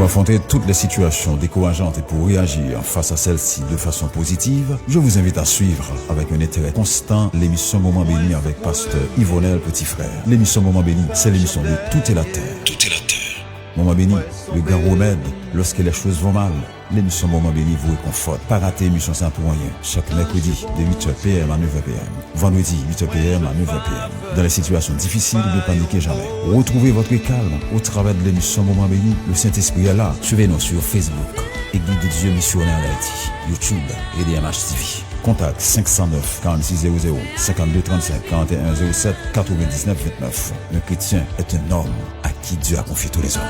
affronter toutes les situations décourageantes et pour réagir face à celles-ci de façon positive, je vous invite à suivre avec un intérêt constant l'émission Moment Béni avec Pasteur Yvonel Petit Frère. L'émission Moment Béni, c'est l'émission de Tout est la Terre. Tout est la Terre. Moment Béni, le grand remède lorsque les choses vont mal. L'émission Moment Béni vous réconforte. Pas rater l'émission sans pour rien. Chaque mercredi de 8h PM à 9h PM. Vendredi 8h PM à 9h PM. Dans les situations difficiles, ne paniquez jamais. Retrouvez votre calme au travers de l'émission Moment Béni. Le Saint-Esprit est là. Suivez-nous sur Facebook, Église de Dieu Missionnaire d'Haïti, YouTube et DMH TV. Contact 509 4600 52 35 41 07 99 29. Un chrétien est un homme à qui Dieu a confié tous les hommes.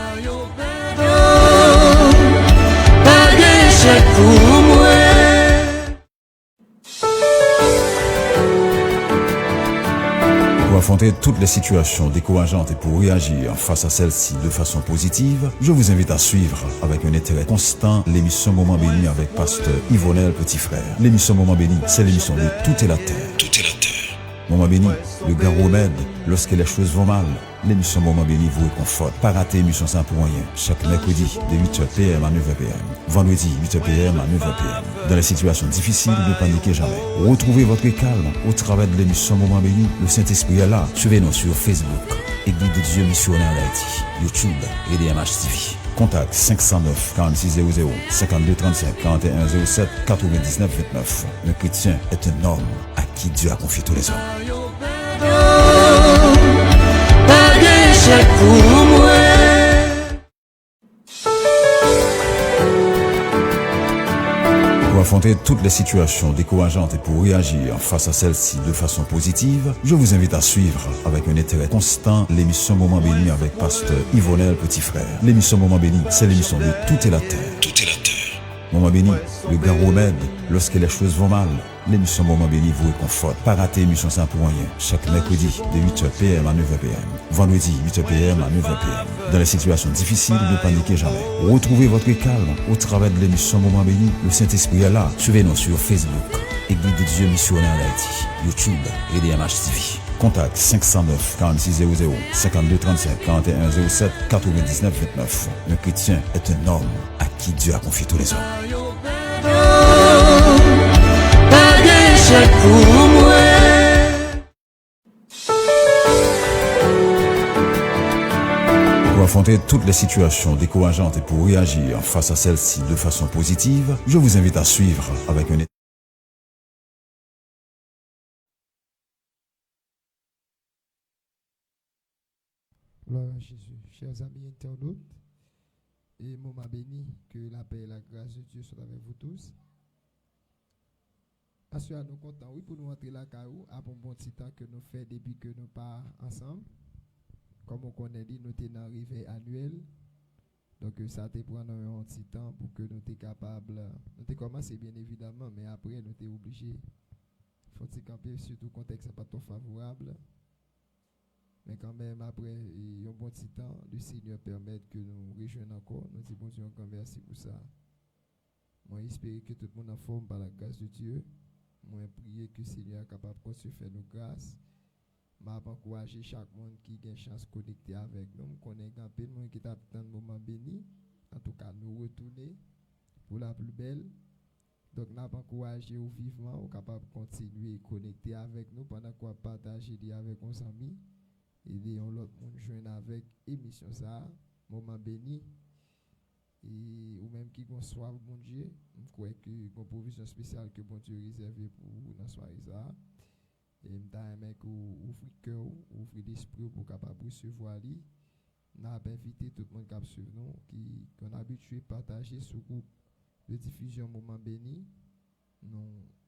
Pour affronter toutes les situations décourageantes et pour réagir face à celles-ci de façon positive, je vous invite à suivre avec un intérêt constant l'émission Moment Béni avec Pasteur Yvonel Petit Frère. L'émission Moment Béni, c'est l'émission de Tout est la Terre. Tout est la Terre. Moment Béni, le grand remède lorsque les choses vont mal. L'émission Moment Béni vous réconforte. Pas rater l'émission sans pour rien. Chaque mercredi de 8h PM à 9h PM. Vendredi 8h PM à 9h PM. Dans les situations difficiles, ne paniquez jamais. Retrouvez votre calme au travers de l'émission Moment Béni. Le Saint-Esprit est là. Suivez-nous sur Facebook, Église de Dieu Missionnaire d'Haïti, YouTube et DMH TV. Contact 509 4600 52 35 41 07 99 29. Un chrétien est un homme à qui Dieu a confié tous les hommes. Pour affronter toutes les situations décourageantes et pour réagir face à celles-ci de façon positive, je vous invite à suivre avec un intérêt constant l'émission Moment Béni avec Pasteur Yvonel Petit Frère. L'émission Moment Béni, c'est l'émission de Tout est la Terre. Tout est la Terre. Moment Béni, le grand remède lorsque les choses vont mal. L'émission Moment Béni vous réconforte. Pas rater l'émission sans pour rien. Chaque mercredi de 8h PM à 9h PM. Vendredi 8h PM à 9h PM. Dans les situations difficiles, ne paniquez jamais. Retrouvez votre calme au travers de l'émission Moment Béni. Le Saint-Esprit est là. Suivez-nous sur Facebook, Église de Dieu Missionnaire d'Haïti, YouTube et DMH TV. Contact 509 4600 52 35 41 07 99 29. Un chrétien est un homme à qui Dieu a confié tous les hommes. Pour affronter toutes les situations décourageantes et pour réagir face à celles-ci de façon positive, je vous invite à suivre avec un Gloire à Jésus. Chers amis internautes, et moment béni, que la paix et la grâce de Dieu soient avec vous tous. Assurez-nous contents, oui, pour nous entrer la caillou, après un bon petit temps que nous faisons depuis que nous pas ensemble. Comme on connaît dit, nous sommes arrivés annuel. Donc ça te prend un petit temps pour que nous soyons capables. Nous avons commencé bien évidemment, mais après nous sommes obligés. Il faut camper, surtout le contexte n'est pas trop favorable. Mais quand même, après un bon petit temps, le Seigneur permet que nous rejoignions encore. Nous disons bon Dieu encore merci pour ça. Moi, j'espère que tout le monde est en forme par la grâce de Dieu. Moi, prier que le Seigneur est capable de continuer à faire nos grâces. Je encourager chaque monde qui a une chance de connecter avec nous. Je connais un peu de monde qui est dans le moment béni. En tout cas, nous retourner pour la plus belle. Donc, nous encourager vivement, au capable de continuer à connecter avec nous pendant qu'on partage avec nos amis. Et on l'autre monde joindre avec émission ça, moment béni. Et ou même qui vont soir bon Dieu, je crois que une provision spéciale que bon Dieu réservé pour dans soirée ça. Et m'ta que ouvrir cœur, ouvrir l'esprit pour capable recevoir lui. N'a invité tout le monde qui suivre nous qui qu'on habitué partager ce groupe de diffusion moment béni. Nous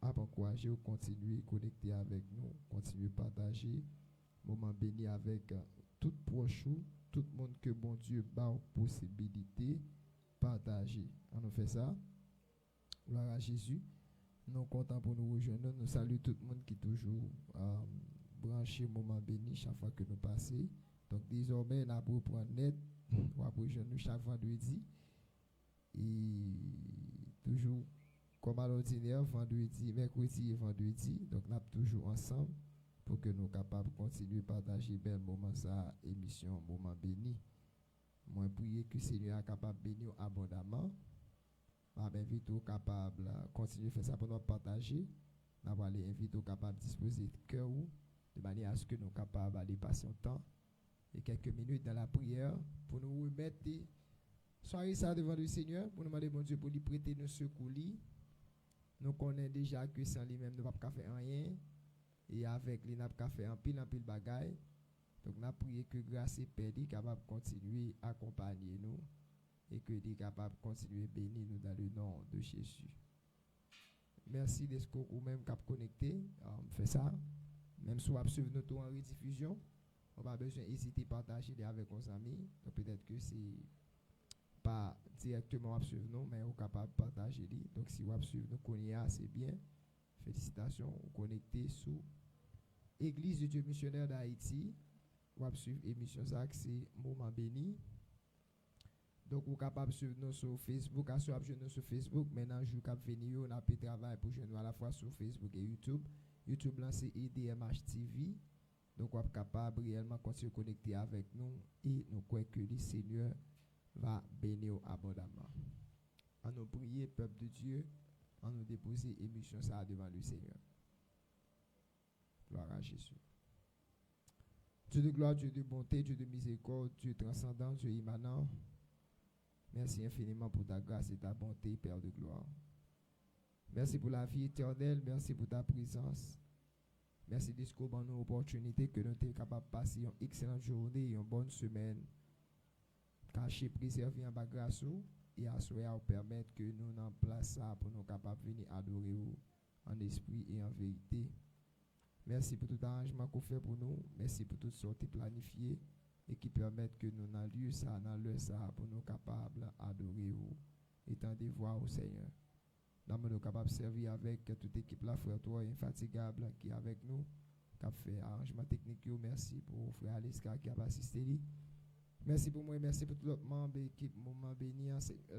avons encouragé à continuer à connecter avec nous, continuer à partager moment béni avec tout proche, tout le monde que bon Dieu bat possibilité partager. On a fait ça. Gloire à Jésus. Nous comptons pour nous rejoindre. Nous saluons tout le monde qui est toujours branché moment béni chaque fois que nous passons. Donc désormais, nous allons prendre net. Nous allons rejoindre chaque vendredi. Et toujours comme à l'ordinaire, vendredi, mercredi et vendredi. Donc nous sommes toujours ensemble pour que nous soyons capables de continuer à partager bel moment ça, émission Moment Béni. Moi, prier que le Seigneur est capable de bénir abondamment. Je vais inviter capable de continuer à faire ça pour nous partager. Je vais aller inviter capable de disposer de cœur de manière à ce que nous sommes capables d'aller passer un temps et quelques minutes dans la prière pour nous remettre soirée ça devant le Seigneur, pour nous demander bon Dieu pour lui prêter nos secours. Nous connaissons déjà que sans lui-même nous ne pouvons pas faire rien. Et avec lui, nous ne pouvons pas faire un pile bagaille. Donc, nous prions que grâce et paix est capable de continuer à accompagner nous et que est capable de continuer à bénir nous dans le nom de Jésus. Merci d'être ou même cap connecté. On fait ça. Même si on va suivre nous en rediffusion, on va besoin d'hésiter à partager avec nos amis. Donc, peut-être que c'est pas directement à suivre nous, mais on est capable de partager. Donc, si on va suivre nous, c'est bien. Félicitations, on connecté sous Église de Dieu missionnaire d'Haïti. On va suivre l'émission ça, c'est Moment béni. Donc, vous êtes capable de suivre nous sur Facebook, à suivre nous sur Facebook. Maintenant, je vais venir, on a fait travail pour nous à la fois sur Facebook et YouTube. YouTube, là, c'est EDMH TV. Donc, vous êtes capable réellement de continuer à connecter avec nous et nous croyons que le Seigneur va bénir abondamment. À nous prier, peuple de Dieu, à nous déposer l'émission ça devant le Seigneur. Gloire à Jésus. Dieu de gloire, Dieu de bonté, Dieu de miséricorde, Dieu transcendant, Dieu immanent. Merci infiniment pour ta grâce et ta bonté, Père de gloire. Merci pour la vie éternelle, merci pour ta présence. Merci de ce qu'on a nous opportunité que nous sommes capables de passer une excellente journée et une bonne semaine. Caché, préservé en bas grâce et à souhait permettre que nous n'en place ça pour nous capables de venir adorer en esprit et en vérité. Merci pour tout arrangement qu'on fait pour nous. Merci pour toutes sorties planifiées et qui permettent que nous dans lieu ça, dans le ça, pour nous capables d'adorer et tendre voir au Seigneur. Nous sommes capables de servir avec toute l'équipe là, frère toi infatigable qui est avec nous, qui a fait arrangement technique. Merci pour frère Aliska qui a assisté. Merci pour moi, merci pour tout l'autre membre de l'équipe Moment béni,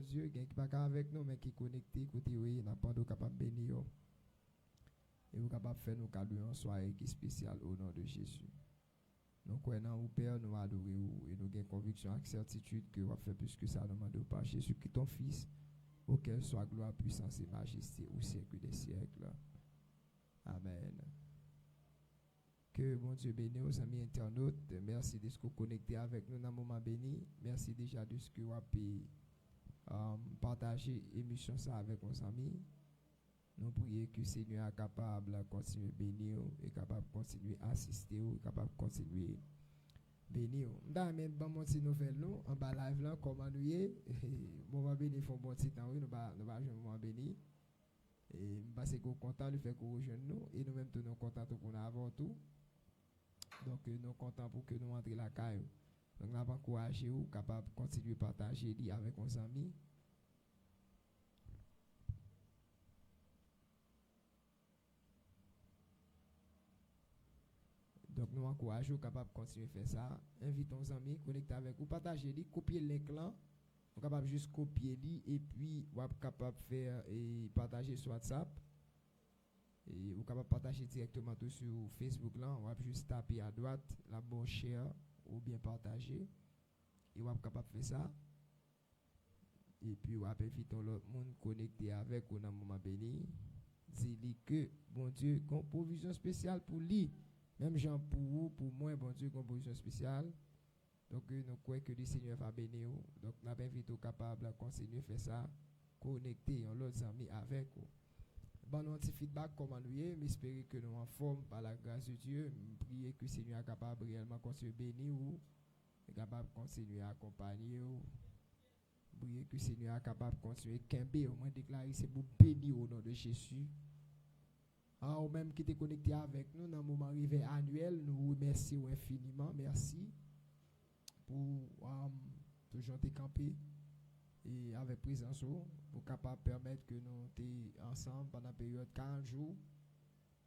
Dieu qui n'est pas avec nous, mais qui est connecté, côté oui, n'a pas de capable de bénir. Et vous capable de faire nos cadeaux en soirée qui est spécial au nom de Jésus. Nous croyons au Père, nous adorons et nous avons conviction et certitude que vous fait plus que ça, nous demandons pas Jésus qui est ton Fils, auquel soit gloire, puissance et majesté au siècle des siècles. Amen. Que mon Dieu bénisse aux amis internautes. Merci de ce que vous connectez avec nous dans le moment béni. Merci déjà de ce que vous avez partagé l'émission ça avec nos amis. Nous prions que le Seigneur est capable de continuer à bénir, est capable de continuer à assister, est capable de continuer à bénir. Dans même bon petit nouvelle nous en bas live là comment nous est moment béni font bon petit temps oui nous va jouer moment béni et parce que content de faire que rejoindre nous et nous même tous nous contents pour nous avant tout. Donc nous sommes contents pour que nous entrions la caille. Donc nous avons encouragé ou capable de continuer à partager avec nos amis. Donc nous encourageons capable de continuer à faire ça. Invitons nos amis, connectez avec vous, partagez, copiez le lien. Vous êtes capable juste copier et puis vous êtes capable de faire et partager sur WhatsApp. Et vous êtes capable de partager directement tout sur Facebook là. On va juste taper à droite la bonne share ou bien partager. Et vous êtes capable de faire ça. Et puis vous avez invité l'autre monde connecté avec vous dans le moment béni. Dis-lui que bon Dieu, une provision spéciale pour lui. Même gens pour vous, pour moi, bon Dieu, une provision spéciale. Donc nous croyons que le Seigneur va bénir. Donc nous avons invité capable de continuer à faire ça. Connecter l'autre amis avec vous. Bon, nous avons un petit feedback comment nous y est, mais espérons que nous en forme par la grâce de Dieu. Priez que le Seigneur est capable de réellement continuer à bénir ou est capable de continuer à accompagner ou. Priez que le Seigneur est capable de continuer à camper, au moins déclarer c'est pour bénir au nom de Jésus. Ou même qui est connecté avec nous dans le moment arrivé annuel, nous vous remercions infiniment. Merci pour toujours te camper et avec présence pour capable permettre que nous soyons ensemble pendant la période 40 jours.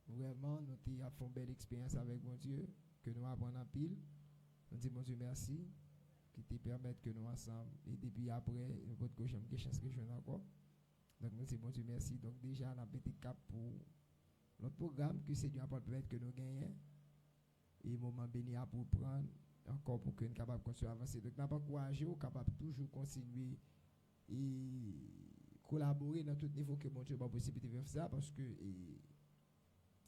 Vraiment, nous avons fait une belle expérience avec mon Dieu, que nous apprenons en pile. Nous disons, mon Dieu, merci, qui te permettre que nous ensemble. Et depuis après, nous avons une chance que je encore. Donc, nous disons, mon Dieu, merci. Donc, déjà, on a petit cap pour notre programme que Seigneur a permettre que nous gagnons. Et moment béni à pour prendre encore pour que nous capable de continuer à avancer. Donc, n'a pas encouragé, capable toujours continuer et collaborer dans tout niveau que mon Dieu a possibilité de faire ça parce que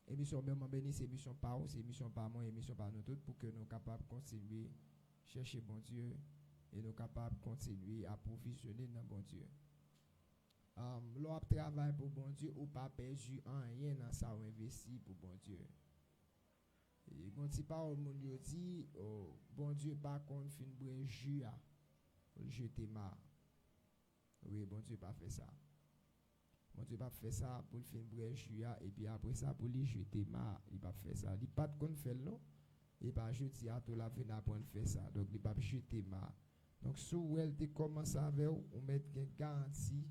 émission même béni, c'est émission par vous, c'est émission par moi, émission par nous tous pour que nous soyons capables de continuer à chercher bon Dieu et nous sommes capables de continuer à provisionner dans bon Dieu. L'on travaille pour bon Dieu ou pas perdu en rien dans ça ou investi pour bon Dieu. Et quand tu parles, mon Dieu dit, oh, bon Dieu, pas qu'on fin brûler jus à jeter ma. Oui, bon Dieu, pas fait ça. Bon Dieu, pas fait ça pour le fin brûler jus et puis après ça, pour lui jeter ma, il pas fait ça. Il pas qu'on fait non. Il pas jeter à tout la fin apprendre faire ça. Donc, il pas jeter ma. Donc, si vous avez commencé avec vous, met une garantie.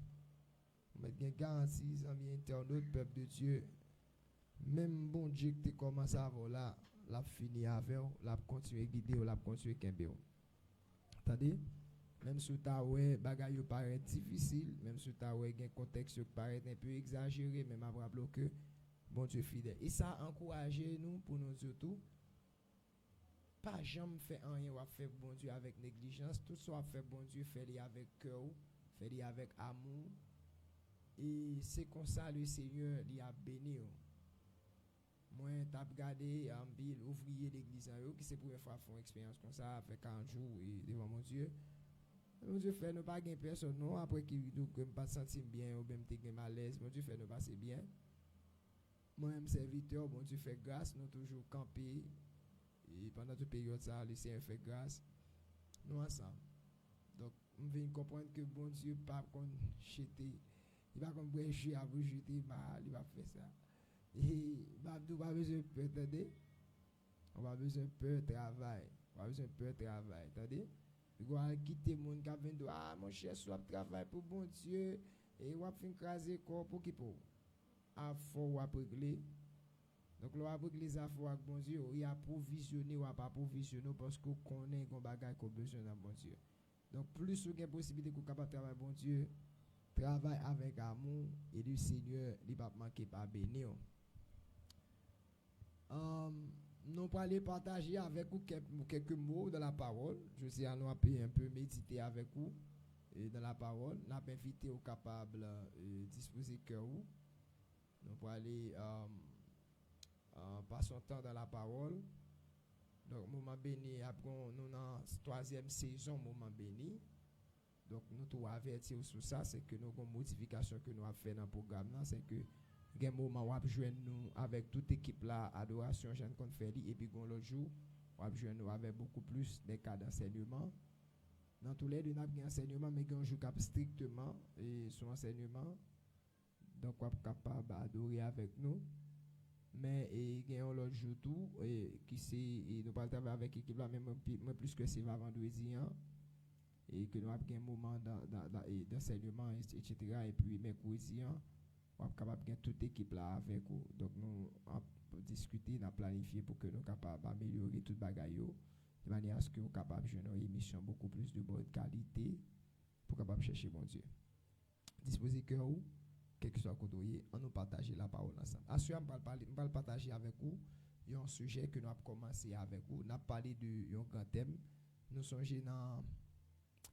On met une garantie, amis internautes, peuple de Dieu. Même bon Dieu qui commence à avoir là, l'a fini avec, l'a continué guider, l'a continué kembe. Attendez, même si ta ouais bagaille paraît difficile, même si ta ouais un contexte qui paraît un peu exagéré, même après bloquer, bon Dieu fidèle. Et ça encourage nous pour nous surtout pas jamais faire rien ou faire bon Dieu avec négligence, tout ça fait bon Dieu fait avec cœur, fait avec amour. Et c'est comme ça le Seigneur lui a béni. Moi, t'as regardé un bill ouvrier d'église qui c'est pour faire une expérience comme ça, avec 40 jours et devant mon Dieu. Mon Dieu fait ne pas gagner personne, non, après qu'il ne pas sentir bien ou même te malaise, mon Dieu fait ne passer bien. Moi-même, serviteur, mon Dieu fait grâce, nous toujours camper. Et pendant toute période, ça, le Seigneur fait grâce. Nous ensemble. Donc, on vient comprendre que bon Dieu, pas qu'on jeter, il va comme brécher à vous jeter mal, il va faire ça. Et on va besoin de peu, attendez. On va besoin de peu de travail. On va besoin de peu de travail, attendez. Il va quitter mon qui vient de ah mon cher, soit travail pour bon Dieu et on va faire craser corps pour qui pour. À fort à régler. Donc on va régler les affaires avec bon Dieu, il a provisionné ou pas provisionné parce qu'on connaît qu'on bagaille qu'on besoin dans bon Dieu. Donc plus vous avez possibilité qu'on capable travailler bon Dieu, travaille avec amour et le Seigneur il va manquer pas bénir. Nous allons aller partager avec vous quelques mots dans la parole. Je sais à nous un peu méditer avec vous dans la parole. Nous avons invité aux capables de disposer cœur. Nous allons aller passer son temps dans la parole. Donc, moment béni, après nous dans la 3e saison, moment béni. Donc, nous devons avertir sur ça, c'est que nous avons une modification que nous avons fait dans le programme, c'est que il y a un moment où on joindre nous avec toute l'équipe là, adoration, jeune qu'on fait, et puis l'autre jour, on joindre nous avec beaucoup plus de cas d'enseignement. Dans tous les deux, on a un enseignement, mais on joue strictement et son enseignement. Donc, on est capable d'adorer avec nous. Mais il y a l'autre jour tout, qui c'est, nous parlons avec l'équipe là, même plus que c'est vendredi, et que nous avons un moment d'enseignement, etc. Et puis, mercredi, on est capable de gagner toute l'équipe là avec vous. Donc, nous avons discuté, nous avons planifié pour que nous soyons capables d'améliorer toute bagaille de manière à ce que nous soyons capables de jouer une émission beaucoup plus de bonne qualité pour capable chercher mon Dieu. Disposez cœur ou, quel que soit le côté, on nous partage la parole ensemble. Assurément, on va partager avec vous un sujet que nous avons commencé avec vous. Nous avons parlé de un grand thème. Nous sommes dans la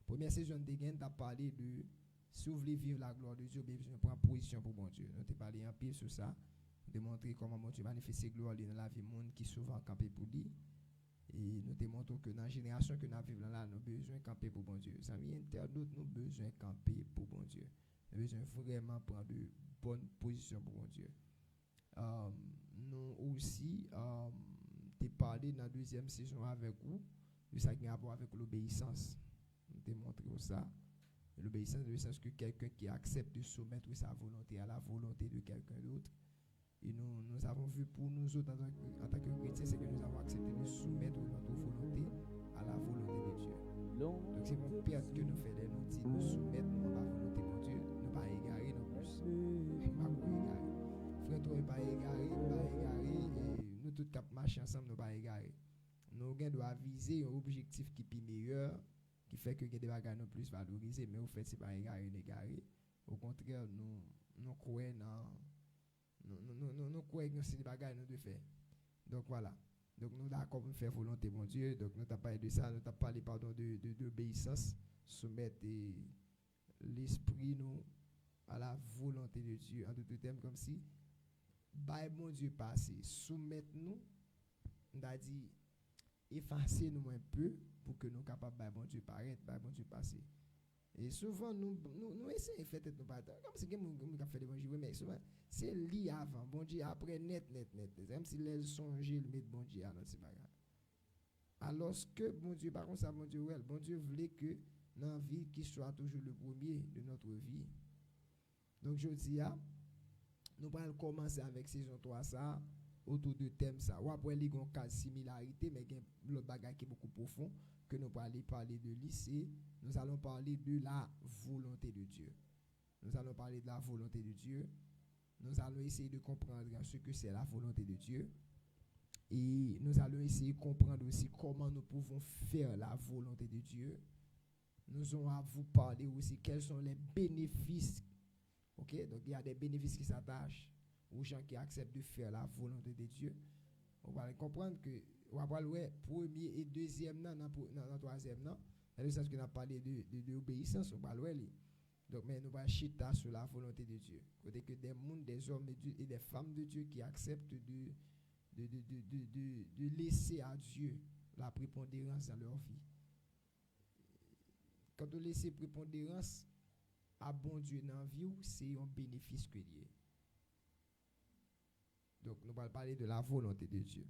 première saison de Gain, nous avons parlé de si vous voulez vivre la gloire de Dieu, vous devez prendre position pour mon Dieu. Nous avons parlé un peu sur ça, démontrer comment mon Dieu manifeste ses gloires dans la vie du monde qui souvent campé pour lui. Et nous démontrons que dans la génération que nous vivons là, nous avons besoin de camper pour mon Dieu. Ça vient internautes, nous avons besoin de camper pour mon Dieu. Nous avons besoin vraiment de prendre de bonnes positions pour mon Dieu. Nous aussi, avons parlé dans la 2e saison avec vous, de ça qui a à voir avec l'obéissance. Nous démontrons ça. L'obéissance, dans le sens que quelqu'un qui accepte de soumettre sa volonté à la volonté de quelqu'un d'autre. Et nous avons vu pour nous autres en tant que chrétiens, c'est que nous avons accepté de soumettre notre volonté à la volonté de Dieu. Donc c'est mon perte que nous faisons, nous dit nous soumettre à la volonté de Dieu, nous ne pas égarer non plus. Pas égarer. Frère, toi, pas égarer, et nous tous cap marcher ensemble, nous pas égarer. Nous devons viser un objectif qui est meilleur, qui fait que des bagages nous plus valorisés, mais au fait, c'est pas égaré. Au contraire, nous croyons dans nous croyons que c'est des bagages nous devons faire. Donc voilà. Donc nous d'accord pour faire volonté mon Dieu. Donc nous t'avons parlé de ça, nous t'avons parlé pardon d'obéissance, soumettre l'esprit nous à la volonté de Dieu en tout terme comme si by mon Dieu passé, soumettre nous, on a dit effacer nous un peu pour que nous capables by mon Dieu paraître, by mon Dieu passer. Et souvent nous essayons de faire nous pas comme si nous fait l'évangile mais souvent c'est lié avant bon Dieu après net même si les songer le mettre bon Dieu à notre bagage. Alors que bon Dieu par contre ça bon Dieu bon Dieu voulait que dans la vie qui soit toujours le premier de notre vie. Donc je dis nous allons commencer avec saison 3 ça autour de thème ça. Ou après il y a une cas similarité mais il y a l'autre bagage qui est beaucoup profond que nous allons parler de lycée, nous allons parler de la volonté de Dieu. Nous allons parler de la volonté de Dieu. Nous allons essayer de comprendre ce que c'est la volonté de Dieu. Et nous allons essayer de comprendre aussi comment nous pouvons faire la volonté de Dieu. Nous allons à vous parler aussi quels sont les bénéfices. OK? Donc il y a des bénéfices qui s'attachent aux gens qui acceptent de faire la volonté de Dieu. On va comprendre que on va parler premier et deuxième dans troisième non dans le sens que nous a parlé de obéissance on va parler donc mais nous va chita sur la volonté de Dieu côté que des mondes des hommes de Dieu et des femmes de Dieu qui acceptent de laisser à Dieu la prépondérance dans leur vie. Quand on laisse prépondérance à bon Dieu dans la vie c'est un bénéfice que lié. Donc nous allons parler de la volonté de Dieu.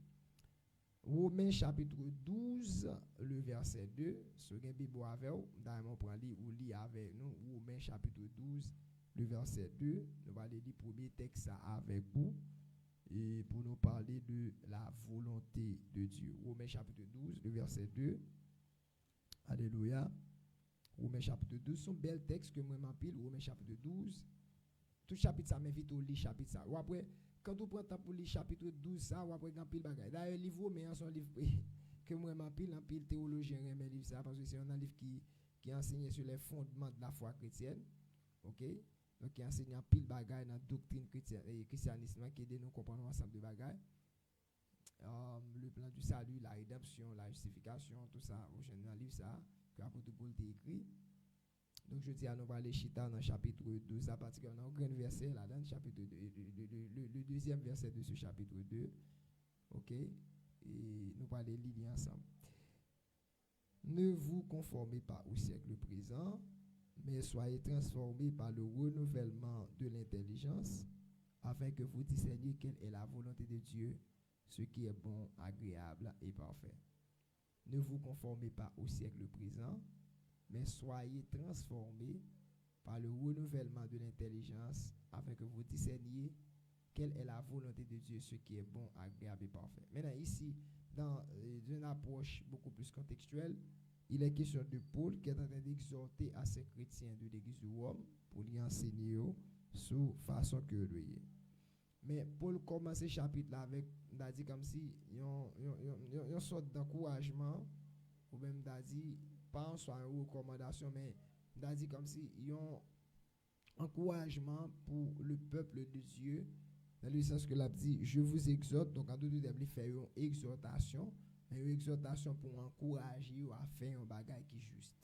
Romains chapitre 12, le verset 2, sur une Bible avec vous, on prend ou lit avec nous, Romains chapitre 12, le verset 2, nous allons lire le premier texte avec vous, et pour nous parler de la volonté de Dieu. Romains chapitre 12, le verset 2, alléluia. Romains chapitre 12, son bel texte que moi m'appelle, Romains chapitre 12, tout chapitre ça m'invite au lire chapitre ça. Ou après, quand on prend temps pour lire chapitre 12 ça ou après grand pile bagaille. D'ailleurs livre mais en son livre que moi m'appelle en pile théologien aime livre ça parce que c'est un livre qui enseigne sur les fondements de la foi chrétienne. OK? Donc qui enseigne en pile bagaille dans doctrine chrétienne et christianisme qui aide nous comprendre ensemble de bagaille. Le plan du salut, la rédemption, la justification, tout ça, au dans livre ça que l'apôtre Paul a écrit. Donc je dis à nous parler chita dans chapitre 12 à partir d'un grand verset là dans chapitre 2 le deuxième verset de ce chapitre 2. OK? Et nous parler lire ensemble. Ne vous conformez pas au siècle présent, mais soyez transformés par le renouvellement de l'intelligence afin que vous discerniez quelle est la volonté de Dieu, ce qui est bon, agréable et parfait. Ne vous conformez pas au siècle présent, mais soyez transformés par le renouvellement de l'intelligence afin que vous discerniez quelle est la volonté de Dieu, ce qui est bon, agréable et parfait. Maintenant, ici, dans une approche beaucoup plus contextuelle, il est question de Paul qui est en train d'exhorter à ces chrétiens de l'église de Rome pour lui enseigner sous façon que lui. Mais Paul commence ce chapitre-là avec, on a dit comme si, il y a une sorte d'encouragement, ou même on a dit, pas en soi une recommandation, mais on a dit comme si il y a un encouragement pour le peuple de Dieu, dans le sens que l'a dit, je vous exhorte, donc en tout cas, il fait une exhortation pour encourager à faire un bagage qui est juste.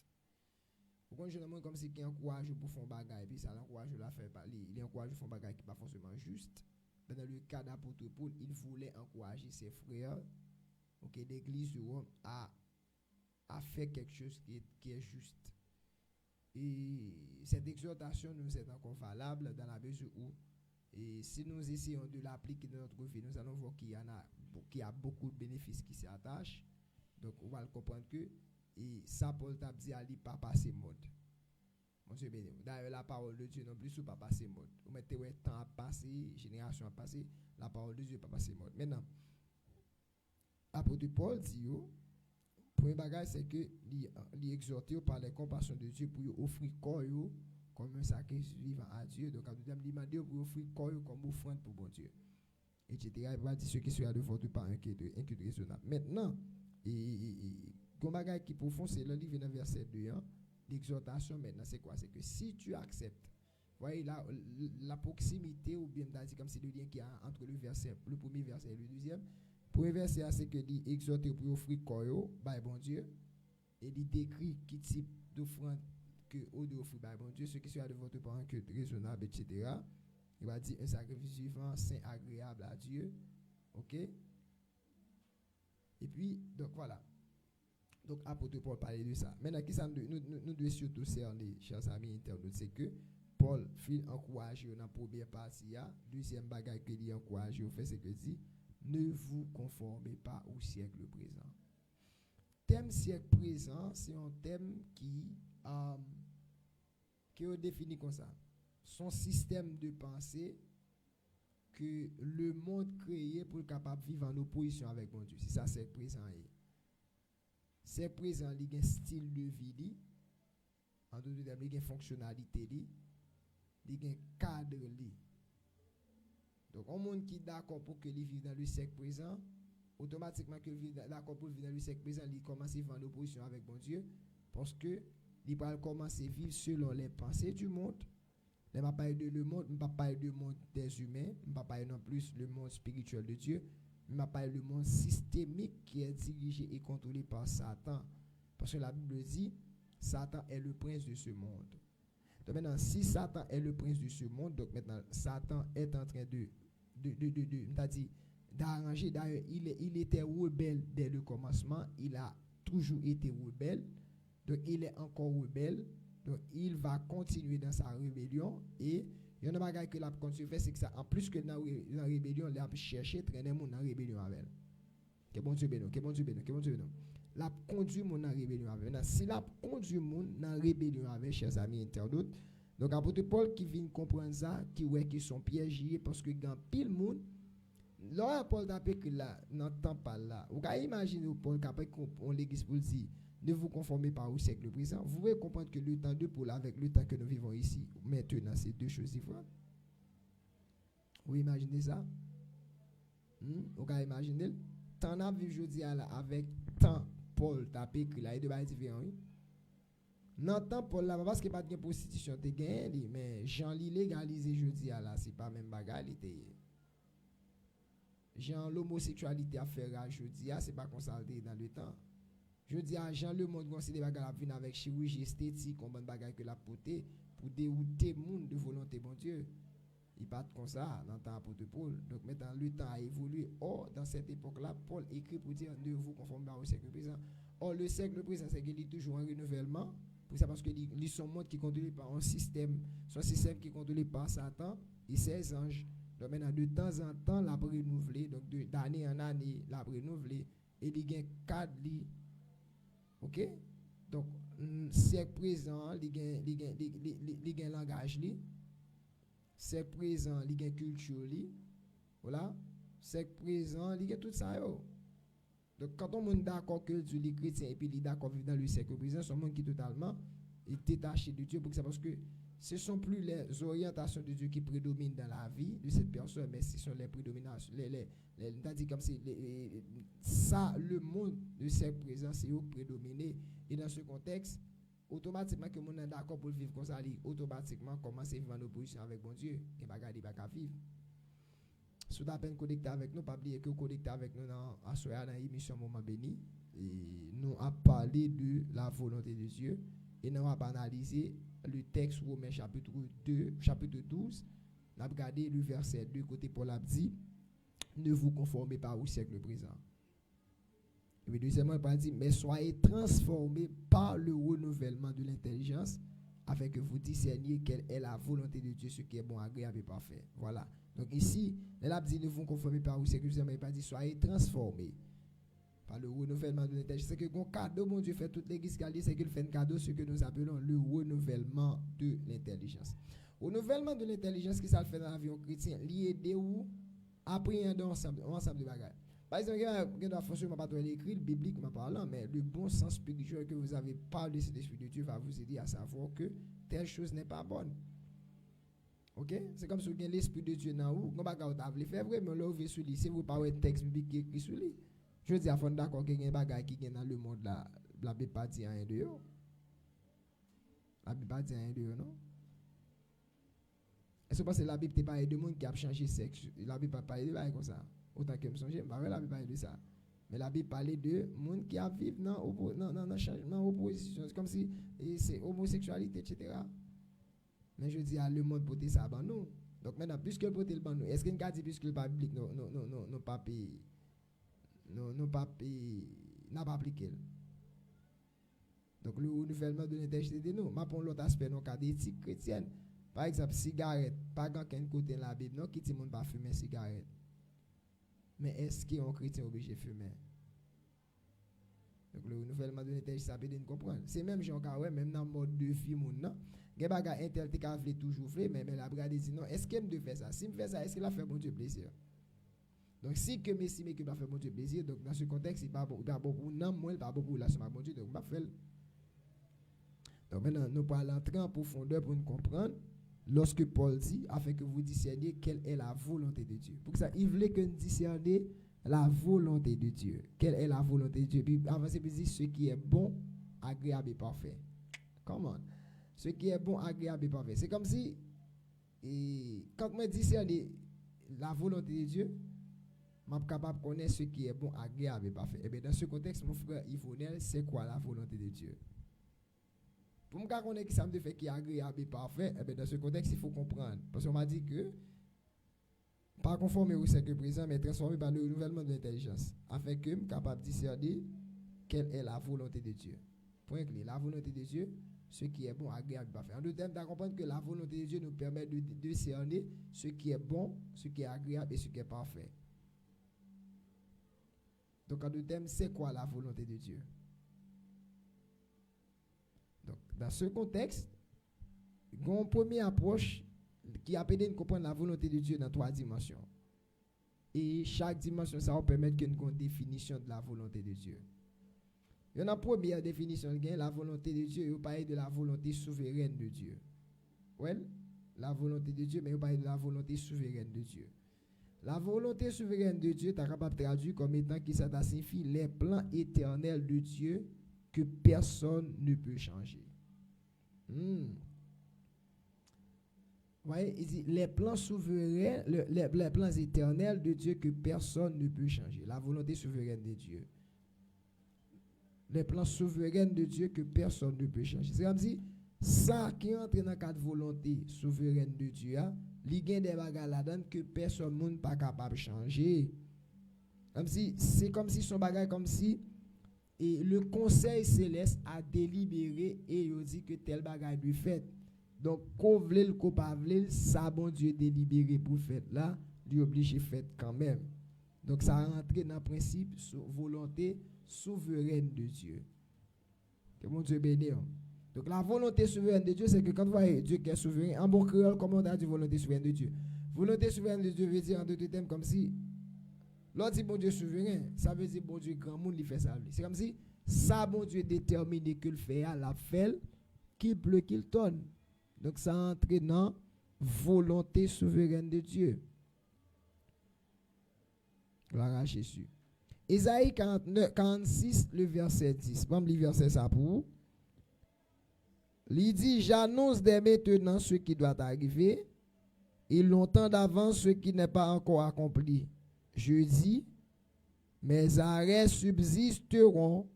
Pourquoi je demande comme si qui encourage pour faire un bagage, puis ça l'encourage à faire il encourage pour faire un bagage qui n'est pas forcément juste. Dans le cas d'apôtre Paul, il voulait encourager ses frères, l'église de Rome à faire quelque chose qui est juste. Et cette exhortation nous est encore valable dans la mesure où, et si nous essayons de l'appliquer dans notre vie, nous allons voir qu'il y a beaucoup de bénéfices qui s'y attachent. Donc, on va le comprendre que et ça, Paul t'a dit, Ali, pas passer mode. Monsieur béni. D'ailleurs, la parole de Dieu non plus, pas passer mode. Vous mettez un temps à passer, génération à passer, la parole de Dieu pas passer mode. Maintenant, apôtre Paul dit, premier bagage, c'est que il exhorté par les compassions de Dieu pour offrir corps comme un sacrifice vivant à Dieu. Donc, il demande pour offrir corps comme offrande pour bon Dieu. Etc. Il va dire ce qui sera de votre part inquiétude raisonnable. Maintenant, le bagage qui profond, c'est le livre dans verset 2. L'exhortation maintenant, c'est quoi? C'est que si tu acceptes, voyez la proximité, ou bien dit comme c'est le lien qu'il y a entre le premier verset et le deuxième, Premier verset, c'est que dit exhorter pour offrir corps, by bon Dieu. Et il décrit qui type d'offrande que vous devez offrir by bon Dieu, ce qui sera de votre part que raisonnable, etc. Il va dire un sacrifice vivant, saint, agréable à Dieu. Ok? Et puis, donc voilà. Donc, apôtre Paul parlait de ça. Maintenant, qui ça nous devons surtout cerner, chers amis internautes, c'est que Paul fait encourager dans la première partie. Deuxième bagage que dit encourager, au fait, c'est que dit ne vous conformez pas au siècle présent. Thème siècle présent, c'est un thème qui est défini comme ça. Son système de pensée que le monde créé pour être capable de vivre en opposition avec mon Dieu. C'est ça, c'est présent. C'est présent, il y a un style de vie, en d'autres termes, il y a une fonctionnalité, il y a un cadre. Donc, un monde qui est d'accord pour que vivre dans le siècle présent, automatiquement que d'accord pour vivre dans le siècle présent, il commence à vivre en opposition avec mon Dieu, parce que il va commencer à vivre selon les pensées du monde. Je ne vais pas parler de le monde, je ne vais pas parler du monde des humains, je ne vais pas parler non plus le monde spirituel de Dieu, je ne vais pas parler du monde systémique qui est dirigé et contrôlé par Satan. Parce que la Bible dit, Satan est le prince de ce monde. Donc maintenant, si Satan est le prince de ce monde, donc maintenant, Satan est en train d'arranger. D'ailleurs, il était rebelle dès le commencement, il a toujours été rebelle, donc il est encore rebelle. Donc, il va continuer dans sa rébellion et il y a un bagage que la continue faire, c'est que ça, en plus que dans la rébellion, il a cherché traîner mon dans la rébellion avec elle. Que bon Dieu bénisse, que bon Dieu bénisse, que bon Dieu bénisse. La conduit mon dans la rébellion avec elle. Si la conduit mon dans la rébellion avec, chers amis internautes, donc apôtre Paul qui vient comprendre ça, qui ouais qui sont piégés parce que dans pile monde, là Paul d'après que là, n'entend pas là. Vous pouvez imaginer Paul qu'après on l'église pour dire ne vous conformez pas au siècle présent. Vous pouvez comprendre que le temps de Paul avec le temps que nous vivons ici, maintenant, c'est deux choses différentes. Vous imaginez ça? Vous pouvez imaginer? Tant à vivre aujourd'hui avec temps Paul tapé que là, il est différent. Non, temps Paul là, parce que pas de prostitution, te gagné, mais Jean li légalisé jeudi là, c'est pas même bagarre. Jean l'homosexualité à faire jeudi, c'est pas constaté dans le temps. Je dis à Jean, le monde considère que la vie avec chirurgie esthétique, comme un bagage que la portée pour dérouter le monde de volonté, bon Dieu. Il part comme ça dans le temps apôtre Paul. Donc maintenant, le temps a évolué. Or, dans cette époque-là, Paul écrit pour dire ne vous conformez pas au siècle présent. Or, le siècle présent, c'est qu'il est toujours un renouvellement. Pour ça, parce que ils sont monde qui est contrôlé par un système, son système qui est contrôlé par Satan et ses anges. Donc maintenant, de temps en temps, l'a renouvelé. Donc d'année en année, l'a renouvelé. Et il y a 4 lits. Ok? Donc, siècle présent, il y a un langage, siècle présent, il y a une culture, voilà? Siècle présent, il y a tout ça. Yo. Donc, quand on est d'accord que Dieu est chrétien et puis il est d'accord vivre dans le siècle présent, c'est un monde qui est totalement détaché de Dieu. Parce que ce ne sont plus les orientations de Dieu qui prédominent dans la vie de cette personne, mais ce sont les prédominations, comme ça, le monde du siècle présent, c'est eux qui prédominent. Et dans ce contexte, automatiquement que mon est d'accord pour vivre comme ça, automatiquement commence à vivre en opposition avec bon Dieu. Et pas garder, pas vivre. Si vous avez connecté avec nous, pas oublier que vous connectez avec nous dans l'émission Moment Béni. Et nous avons parlé de la volonté de Dieu. Et nous avons analysé le texte Romains chapitre 12. Nous avons regardé le verset 2, côté Paul a dit ne vous conformez pas au siècle présent. Et puis deuxièmement, il a dit mais soyez transformés par le renouvellement de l'intelligence afin que vous discerniez quelle est la volonté de Dieu, ce qui est bon, agréable et parfait. Voilà. Donc ici, il a dit ne vous conformez pas au siècle présent, mais il a dit soyez transformés par le renouvellement de l'intelligence. C'est que mon cadeau, mon Dieu fait toute l'église qui c'est qu'il fait un cadeau, ce que nous appelons le renouvellement de l'intelligence. Renouvellement de l'intelligence, qui ça le fait dans la vie chrétienne, lié où appréhender ensemble de bagages. Par exemple, il y a forcément pas l'écrit, le biblique m'a parlant, mais le bon sens spirituel que vous avez parlé de cet esprit de Dieu va vous aider à savoir que telle chose n'est pas bonne. Ok? C'est comme si vous avez l'esprit de Dieu dans vous, vous avez fait vrai, mais là, vous sur lui, si vous parlez de texte biblique qui est écrit sur lui. Je dis à fond d'accord qu'il y a des bagages qui sont dans le monde là, la Bible pas dit rien de eux. La Bible pas dit rien de eux, non? Est-ce que la Bible n'est pas de monde qui a changé sexe? La Bible pas parlé de comme ça. autant que me songe, bah la Bible parle de ça. Mais la Bible parle de monde qui a vivre dans changement, opposition, c'est comme si c'est homosexualité, etc. Mais je dis le monde porter ça ban nous. Donc maintenant, puisque le porter le ban nous, est-ce qu'il y a dit puisque le pas biblique non pas pays non pas pays n'a pas appliqué. Donc le renouvellement de l'intégrité de nous, pour l'autre aspect non cas d'éthique chrétienne. Par exemple, cigarette, pas qu'un côté dans la Bible non qui dit monde pas fumer cigarette. Mais est-ce qu'un chrétien est obligé de fumer? Donc le renouvellement de l'intégrité ça peut nous comprendre. C'est même Jean Carré même dans le mode de vie moun non. Gen bagay intel te ka vle toujours vle mais la brade dit non, est-ce qu'il me fait ça? Si me fait ça, est-ce qu'il a fait bon Dieu plaisir? Donc si que Messi mais que va faire bon Dieu plaisir, donc dans ce contexte il pas beaucoup non moi il pas beaucoup relation avec bon Dieu donc pas faire. Donc maintenant nous parlons entrer en profondeur pour nous comprendre lorsque Paul dit afin que vous discerniez quelle est la volonté de Dieu. Pour ça il voulait que nous discernions la volonté de Dieu. Quelle est la volonté de Dieu? Puis avant c'est dit ce qui est bon, agréable et parfait. Comment? Ce qui est bon, agréable et parfait. C'est comme si quand je discerne la volonté de Dieu, je suis capable de connaître ce qui est bon, agréable et parfait. Et bien dans ce contexte, mon frère Yvonel, c'est quoi la volonté de Dieu? Pour me connaître qui ça me fait qui est agréable et parfait, et bien dans ce contexte, il faut comprendre. Parce qu'on m'a dit que, pas conforme au siècle présent, mais transformé par le renouvellement de l'intelligence, afin que je sois capable de discerner quelle est la volonté de Dieu. Point clé, la volonté de Dieu, ce qui est bon, agréable et parfait. En d'autres termes, tu comprendre que la volonté de Dieu nous permet de discerner ce qui est bon, ce qui est agréable et ce qui est parfait. Donc, en d'autres termes, c'est quoi la volonté de Dieu? Donc, dans ce contexte, il y a une première approche qui a permis de comprendre la volonté de Dieu dans 3 dimensions. Et chaque dimension, ça va permettre qu'il y ait une définition de la volonté de Dieu. Il y a une première définition, la volonté de Dieu, il parle de la volonté souveraine de Dieu. Well, la volonté de Dieu, mais il parle de la volonté souveraine de Dieu. La volonté souveraine de Dieu, tu es capable de traduire comme étant qui ça signifie les plans éternels de Dieu que personne ne peut changer. Voyez, il dit les plans souverains, les plans éternels de Dieu que personne ne peut changer. La volonté souveraine de Dieu. Les plans souverains de Dieu que personne ne peut changer. C'est comme si ça qui entre dans la volonté souveraine de Dieu, il y a des bagages là-dedans que personne n'est pas capable de changer. C'est comme si son bagage comme si et le conseil céleste a délibéré et il dit que tel bagage doit fait. Donc qu'on vle qu'on pas vle, ça bon Dieu délibéré pour faire là, lui obligé fait quand même. Donc ça rentre dans le principe volonté souveraine de Dieu. Que mon Dieu bénisse. Donc la volonté souveraine de Dieu, c'est que quand vous voyez Dieu qui est souverain, en bon créole, comment on a dit volonté souveraine de Dieu? Volonté souveraine de Dieu veut dire en deux termes comme si, l'autre dit bon Dieu souverain, ça veut dire bon Dieu grand monde, il fait ça. C'est comme si, ça bon Dieu déterminé que le fait à la fait, qu'il pleut, qu'il tonne. Donc ça entre dans volonté souveraine de Dieu. Gloire à Jésus. Isaïe 46, le verset 10. Bon, le verset ça pour vous. Il dit, j'annonce dès maintenant ce qui doit arriver, et longtemps d'avance ce qui n'est pas encore accompli. Je dis, mes arrêts subsisteront,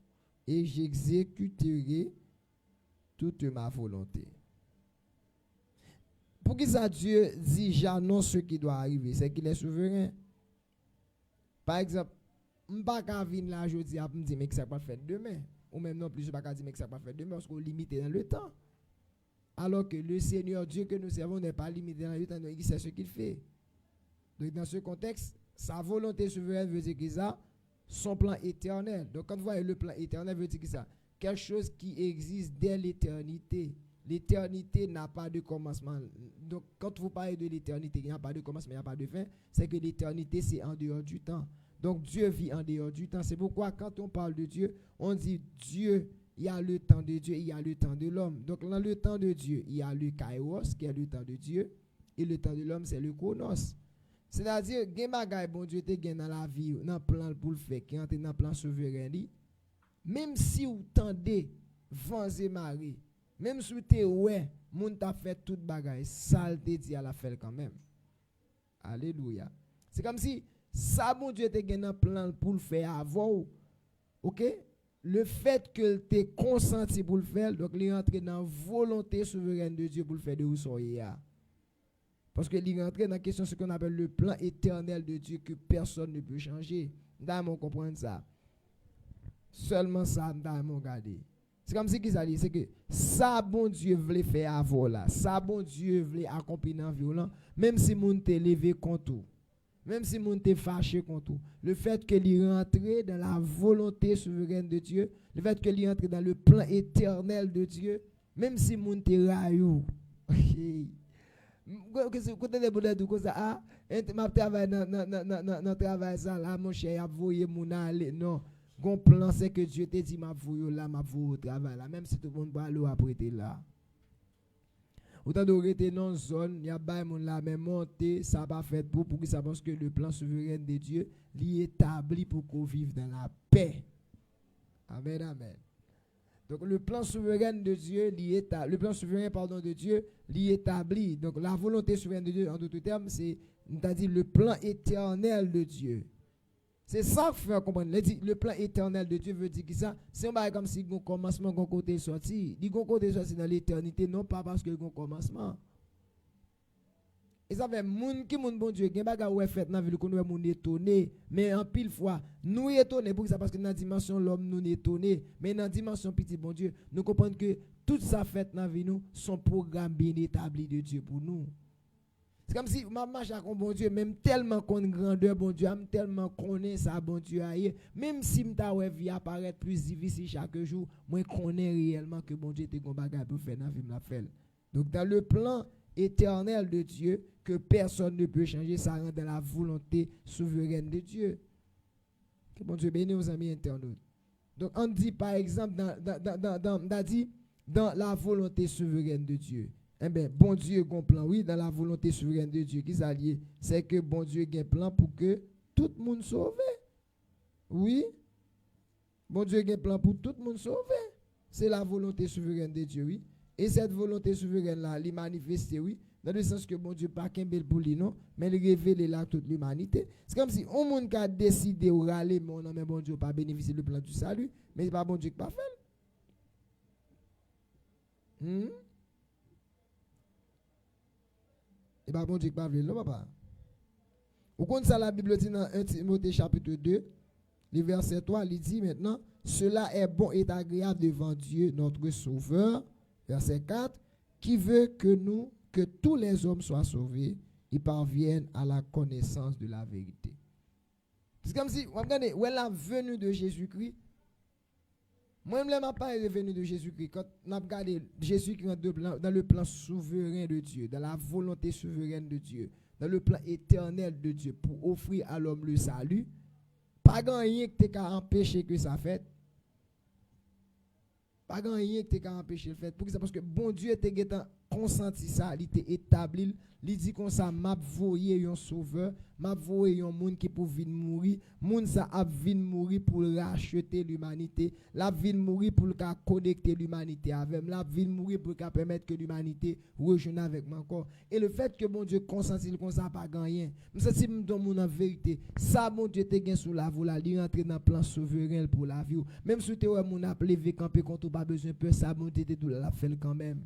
et j'exécuterai toute ma volonté. Pour qui ça Dieu dit, j'annonce ce qui doit arriver, c'est qu'il est souverain. Par exemple, je ne peux pas venir là aujourd'hui et me dire que ça va faire demain. Ou même non plus, je ne peux pas dire que ça va faire demain parce qu'on est limité dans le temps. Alors que le Seigneur Dieu que nous servons n'est pas limité dans le temps, il sait ce qu'il fait. Donc dans ce contexte, sa volonté souveraine veut dire que ça, son plan éternel. Donc quand vous voyez le plan éternel, veut dire que ça, quelque chose qui existe dès l'éternité. L'éternité n'a pas de commencement. Donc quand vous parlez de l'éternité, il n'y a pas de commencement, il n'y a pas de fin, c'est que l'éternité c'est en dehors du temps. Donc Dieu vit en dehors du temps. C'est pourquoi quand on parle de Dieu, on dit Dieu, il y a le temps de Dieu, il y a le temps de l'homme. Donc dans le temps de Dieu, il y a le kairos, qui est le temps de Dieu, et le temps de l'homme, c'est le chronos. C'est-à-dire, il y a des choses bon Dieu te gagne dans la vie, dans le plan pour le faire, qui entre dans le plan souverain. Même si vous tendez, vents et marées, même si vous te ouais, moun t'a fait toute bagaille, ça te dit à la faire quand même. Alléluia. C'est comme si ça bon Dieu te gen un plan pour le faire avant. OK? Le fait que tu consenti pour le faire, donc il rentre dans la volonté souveraine de Dieu pour le faire de où soyez. Parce que il rentre dans la question ce qu'on appelle le plan éternel de Dieu que personne ne peut changer. Nous comprendre ça. Seulement ça, nous regarder. C'est comme si qu'ils allaient, c'est que ça bon Dieu voulait faire avant là, ça bon Dieu voulait accomplir dans violent, même si moun te levé contre tout. Même si moun te fâché contre tout, le fait que il rentre dans la volonté souveraine de Dieu, le fait que il rentre dans le plan éternel de Dieu, même si moun te raillou. Côté de bonheur tout ça ah, m'a travail dans travail ça là mon cher, a voyer moun aller non. Gon plan c'est que Dieu te dit m'a voyer là, m'a voyer au travail là, même si tout le monde va aller après t'es là. Autant de rester dans zone, il y a pas mon la même monter, ça pas fait pour ça parce que le plan souverain de Dieu l'y établi pour qu'on vive dans la paix. Amen amen. Donc le plan souverain de Dieu le plan souverain de Dieu l'y établi. Donc la volonté souveraine de Dieu en d'autres termes, c'est c'est-à-dire le plan éternel de Dieu. C'est ça qu'il faut comprendre. Le plan éternel de Dieu veut dire que ça, c'est un comme si un commencement, un côté sorti. Il y a un côté sorti dans l'éternité, non pas parce que y a un commencement. Et ça fait moun qui moun bon Dieu, gen baga ou fait dans ville qu'on moun étonné, mais en pile fois, nous étonné pour ça parce que dans la dimension l'homme nous étonné, mais dans la dimension petit bon Dieu, nous comprenons que tout ça fait dans vie nous son programme bien établi de Dieu pour nous. C'est comme si ma marche avec bon Dieu, même tellement qu'on grandeur bon Dieu, tellement connaît ça bon Dieu aille, même si m'ta ouais vie apparaît plus difficile chaque jour, moi connais réellement que bon Dieu te gon bagage pour faire dans vie la fait. Donc dans le plan éternel de Dieu que personne ne peut changer, ça rentre dans la volonté souveraine de Dieu. Que bon Dieu bénisse aux amis internautes. Donc on dit par exemple dans la volonté souveraine de Dieu. Eh bien, bon Dieu a un plan, oui, dans la volonté souveraine de Dieu qui s'allie, c'est que bon Dieu a un plan pour que tout le monde sauve. Oui. Bon Dieu a un plan pour tout le monde sauve. C'est la volonté souveraine de Dieu, oui. Et cette volonté souveraine-là, elle est manifestée, oui, dans le sens que bon Dieu pas qu'un bel pour lui, non, mais il révèle là toute l'humanité. C'est comme si un monde qui a décidé ou râler, mais bon Dieu pas bénéficier du plan du salut, mais c'est pas bon Dieu qui pas fait. Et pas bon Dieu qui pas fait, non, papa. Au compte ça, la Bible dit dans 1 Timothée chapitre 2, le verset 3, il dit maintenant, cela est bon et agréable devant Dieu, notre Sauveur. Verset 4, qui veut que tous les hommes soient sauvés et parviennent à la connaissance de la vérité. C'est comme si, regardez, où est la venue de Jésus-Christ? Moi, je ne pas venue de Jésus-Christ. Quand on a regardé Jésus-Christ dans le plan souverain de Dieu, dans la volonté souveraine de Dieu, dans le plan éternel de Dieu, pour offrir à l'homme le salut, pas grand rien qui t'a empêché que ça fait. Pas grand rien qui t'a empêché le fait. Pourquoi? Parce que bon Dieu t'a consenti ça, il t'a établi, il dit comme ça, m'a voyé un sauveur, m'a voyé un monde qui pour venir mourir, monde ça a venir mourir pour racheter l'humanité, la venir mourir pour connecter l'humanité avec, la venir mourir pour permettre que l'humanité rejoigne avec moi encore. Et le fait que bon Dieu consenti comme ça pas grand rien. Mais si me donne en vérité, ça bon Dieu te gain sous la voie, il rentre dans plan souverain pour la vie. Même si tu es mon appelé camper quand tu pas besoin peur, ça bon Dieu te tout la fait quand même.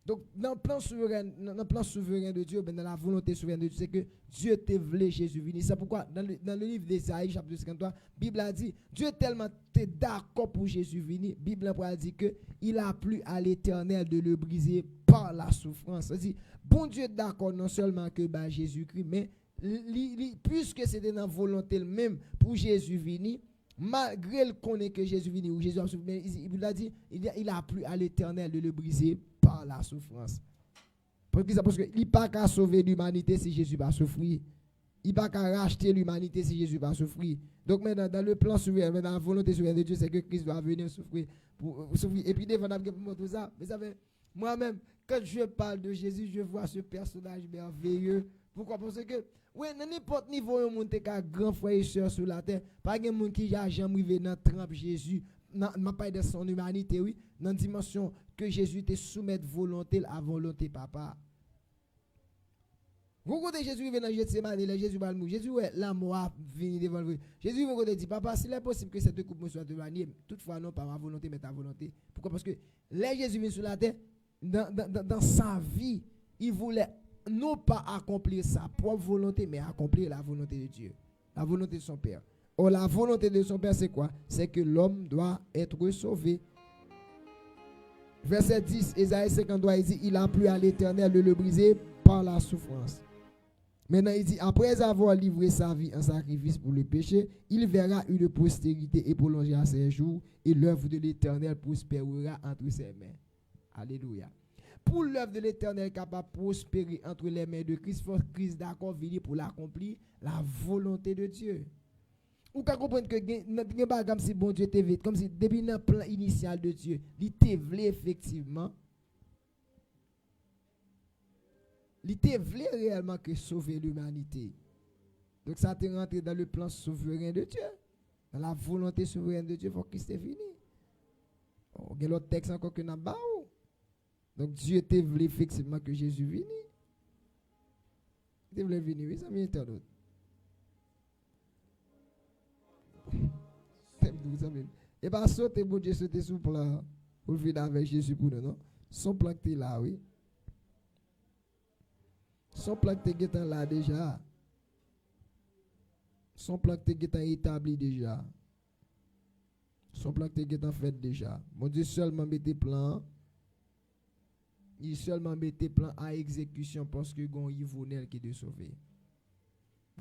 Donc, dans le plan souverain de Dieu, dans la volonté souveraine de Dieu, c'est que Dieu te voulait Jésus venir. C'est pourquoi, dans le livre d'Ésaïe, chapitre 53, la Bible a dit, Dieu tellement t'es d'accord pour Jésus venir, la Bible a dit que il a plu à l'Éternel de le briser par la souffrance. C'est-à-dire, bon Dieu est d'accord non seulement que Jésus-Christ, mais puisque c'était dans la volonté même pour Jésus venir, malgré le connaît que Jésus venu ou Jésus a souffert, il a dit, il a plu à l'Éternel de le briser par la souffrance. Parce qu'il n'y a pas qu'à sauver l'humanité si Jésus va souffrir. Il n'y a pas qu'à racheter l'humanité si Jésus va souffrir. Donc maintenant, dans le plan souverain, dans la volonté souveraine de Dieu, c'est que Christ doit venir souffrir. Et puis, devant tout ça, vous savez, moi-même, quand je parle de Jésus, je vois ce personnage merveilleux. Pourquoi? Parce que, oui, dans n'importe niveau, il y a un monde qui a grand frère et soeur sur la terre. Pas de monde qui a jamais arrivé dans trempe Jésus. N'a pas de son humanité, oui. Dans la dimension que Jésus te soumet volonté à volonté, papa. Vous côté Jésus vient dans Gethsemane, Jésus va mourir. Jésus la mort vient devant lui. Jésus va côté dit papa, s'il est possible que cette coupe me soit éloignée, toutefois non pas ma volonté mais ta volonté. Pourquoi? Parce que là Jésus vient sur la terre dans sa vie, il voulait non pas accomplir sa propre volonté mais accomplir la volonté de Dieu, la volonté de son Père. Or la volonté de son Père c'est quoi? C'est que l'homme doit être sauvé. Verset 10, Ésaïe 53, il dit il a plu à l'Éternel de le briser par la souffrance. Maintenant, il dit, après avoir livré sa vie en sacrifice pour le péché, il verra une postérité et prolongera ses jours, et l'œuvre de l'Éternel prospérera entre ses mains. Alléluia. Pour l'œuvre de l'Éternel capable de prospérer entre les mains de Christ, il faut que Christ d'accord venir pour l'accomplir, la volonté de Dieu. Ou qu'à comprendre que comme si bon Dieu était vite, comme si depuis le plan initial de Dieu, il était voulu effectivement. Il voulait réellement que sauver l'humanité. Donc ça t'est rentré dans le plan souverain de Dieu. Dans la volonté souveraine de Dieu, il faut qu'il s'est fini. Il y a l'autre texte encore que nous avons. Donc Dieu t'a voulu effectivement que Jésus vienne. Il voulait venir, oui, ça m'y internaute. Et pas sauter, bon Dieu, sauter sous plan pour venir avec Jésus pour nous, non? Son plan qui est là, oui. Son plan qui est là déjà. Son plan qui est établi déjà. Son plan qui est fait déjà. Mon Dieu seulement mettez plan. Il seulement mettez plan à exécution parce que gon Yvonel qui de sauver.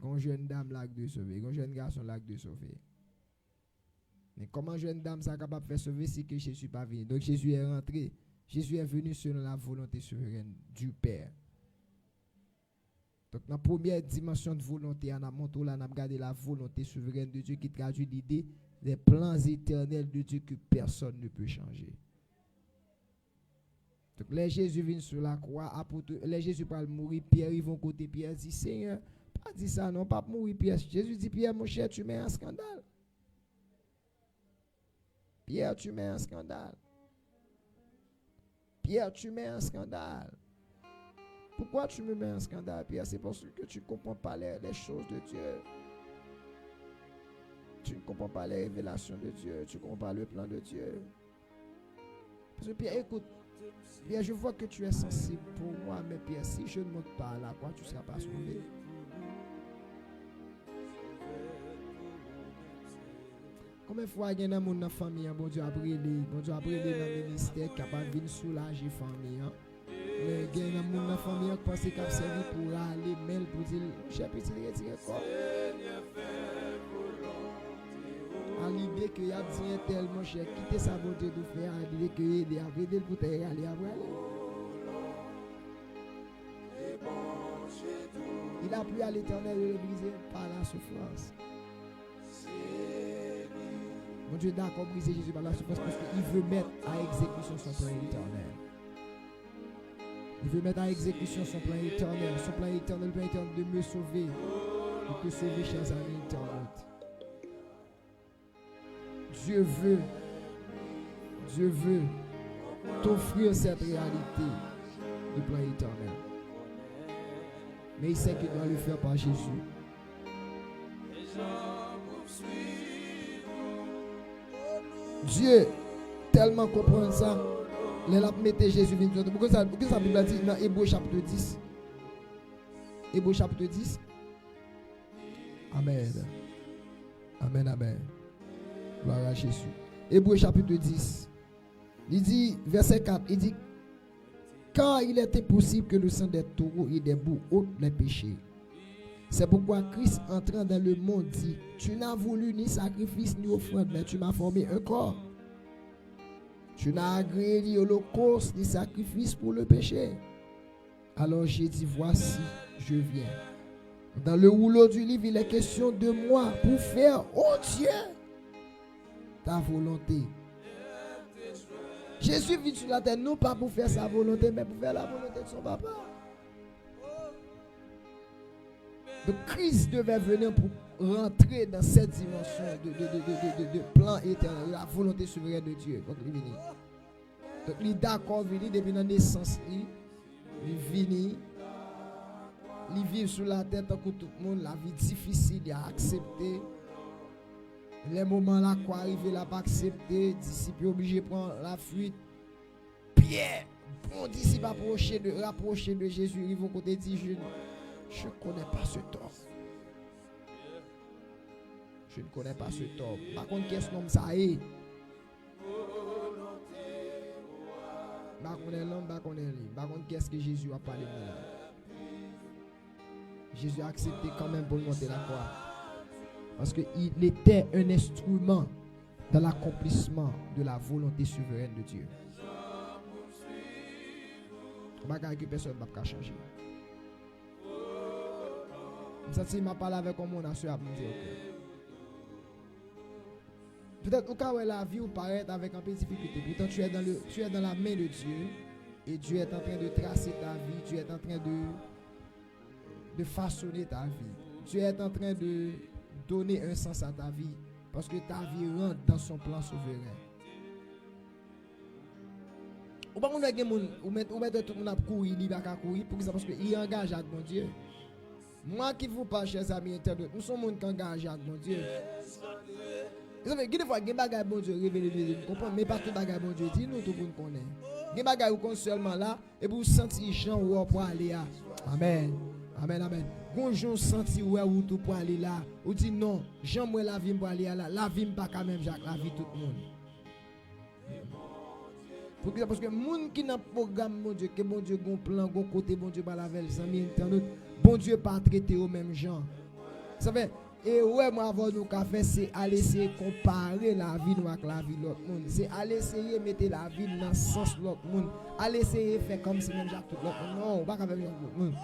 Gon jeune dame là de sauver. Gon jeune garçon là de sauver. Mais comment jeune dame ça capable de faire sauver si que Jésus pas venu. Donc Jésus est rentré. Jésus est venu selon la volonté souveraine du Père. Donc, dans la première dimension de volonté, on a montré là, on a regardé la volonté souveraine de Dieu qui traduit l'idée des plans éternels de Dieu que personne ne peut changer. Donc, les Jésus vient sur la croix, les Jésus parle mourir, Pierre, ils vont côté Pierre, dit Seigneur, pas dit ça, non, pas mourir Pierre. Jésus dit Pierre, mon cher, tu mets un scandale. Pierre, tu mets un scandale. Pierre, tu mets un scandale. Pourquoi tu me mets un scandale, Pierre? C'est parce que tu ne comprends pas les choses de Dieu. Tu ne comprends pas les révélations de Dieu. Tu ne comprends pas le plan de Dieu. Parce que Pierre, écoute, Pierre, je vois que tu es sensible pour moi, mais Pierre, si je ne monte pas à la croix, tu ne seras pas sauvé. Combien de fois il y a dans la famille, bon Dieu a brûlé dans le ministère capable de venir soulager la famille. Mais il y a dans la famille qui pense qu'il a servi pour aller, mail pour dire, cher petit, retire quoi. À l'idée qu'il y a dit tellement cher, quitter sa volonté de faire, à l'idée qu'il a aidé pour te aller après. Il a plu à l'Éternel de le briser par la souffrance. Mon Dieu d'accord briser Jésus par la souffrance parce qu'il veut mettre à exécution son plan éternel. Il veut mettre à exécution son plan éternel. Son plan éternel, le plan éternel de me sauver. Et de sauver chers amis internautes. Dieu veut t'offrir cette réalité du plan éternel. Mais il sait qu'il doit le faire par Jésus. Dieu tellement comprend ça. Les a mis Jésus venu. Pourquoi ça Bible dit dans Hébreux chapitre 10. Hébreux chapitre 10. Amen. Amen, amen. Gloire à Jésus. Hébreux chapitre 10. Il dit, verset 4, il dit, car il était possible que le sang des taureaux et des boucs ôte les péchés. C'est pourquoi Christ entrant dans le monde dit, tu n'as voulu ni sacrifice ni offrande, mais tu m'as formé un corps. Tu n'as agréé ni holocauste ni sacrifice pour le péché. Alors j'ai dit, voici, je viens. Dans le rouleau du livre, il est question de moi pour faire, oh Dieu, ta volonté. Jésus vit sur la terre, non pas pour faire sa volonté, mais pour faire la volonté de son papa. Donc Christ devait venir pour rentrer dans cette dimension de plan éternel, la volonté souveraine de Dieu. Donc il est d'accord, il depuis la naissance, il vivre sur la terre tant que tout le monde, la vie difficile à accepter. Les moments là quoi arriver là pas accepter, disciples obligés de prendre la fuite. Pierre, bon disciple rapproché de Jésus, ils vont côté dit je ne connais pas ce tort. Je ne connais pas ce tort. Par contre, qu'est-ce nom ça est? Par contre, l'homme, par contre, par contre, qu'est-ce que Jésus a parlé là? Jésus a accepté quand même pour monter la croix. Parce qu'il était un instrument dans l'accomplissement de la volonté souveraine de Dieu. Bagage que personne ne peut changer. Si je parle avec mon assure, je me dis ok. Peut-être au cas où la vie ou paraît avec un peu de difficulté. Pourtant tu es dans la main de Dieu. Et Dieu est en train de tracer ta vie. Dieu est en train de façonner ta vie. Dieu est en train de donner un sens à ta vie. Parce que ta vie rentre dans son plan souverain. Ou pas qu'on a des gens ou mettre tout le monde à courir, il va courir parce qu'il engage avec mon Dieu. Moi qui vous parle, chers amis internautes, nous sommes gens qui engagent avec mon Dieu. Vous savez, des fois, il y a des bagages bon Dieu révélés, vous comprenez, mais pas tout bagages bon Dieu dit, nous tout le monde connaît. Il y a des bagages où seulement là, et vous sentez gens où pour aller là. Amen. Amen, amen. Quand vous sentez où tout pour aller là, vous dites non, j'aimerais la vie pour aller là, la vie pas quand même, Jacques, la vie tout le monde. Parce que les gens qui n'ont pas programme, bon Dieu, que bon Dieu a un plan, un côté, bon Dieu, par la veille, bon Dieu pas traité aux mêmes gens. Vous savez, et ouais, moi, avant nous, faire, c'est aller essayer de comparer la vie nous avec la vie de l'autre monde. C'est aller essayer de mettre la vie dans le sens de l'autre monde. Aller essayer de faire comme si même Jacques tout l'autre monde. Non, on ne va pas faire l'autre monde.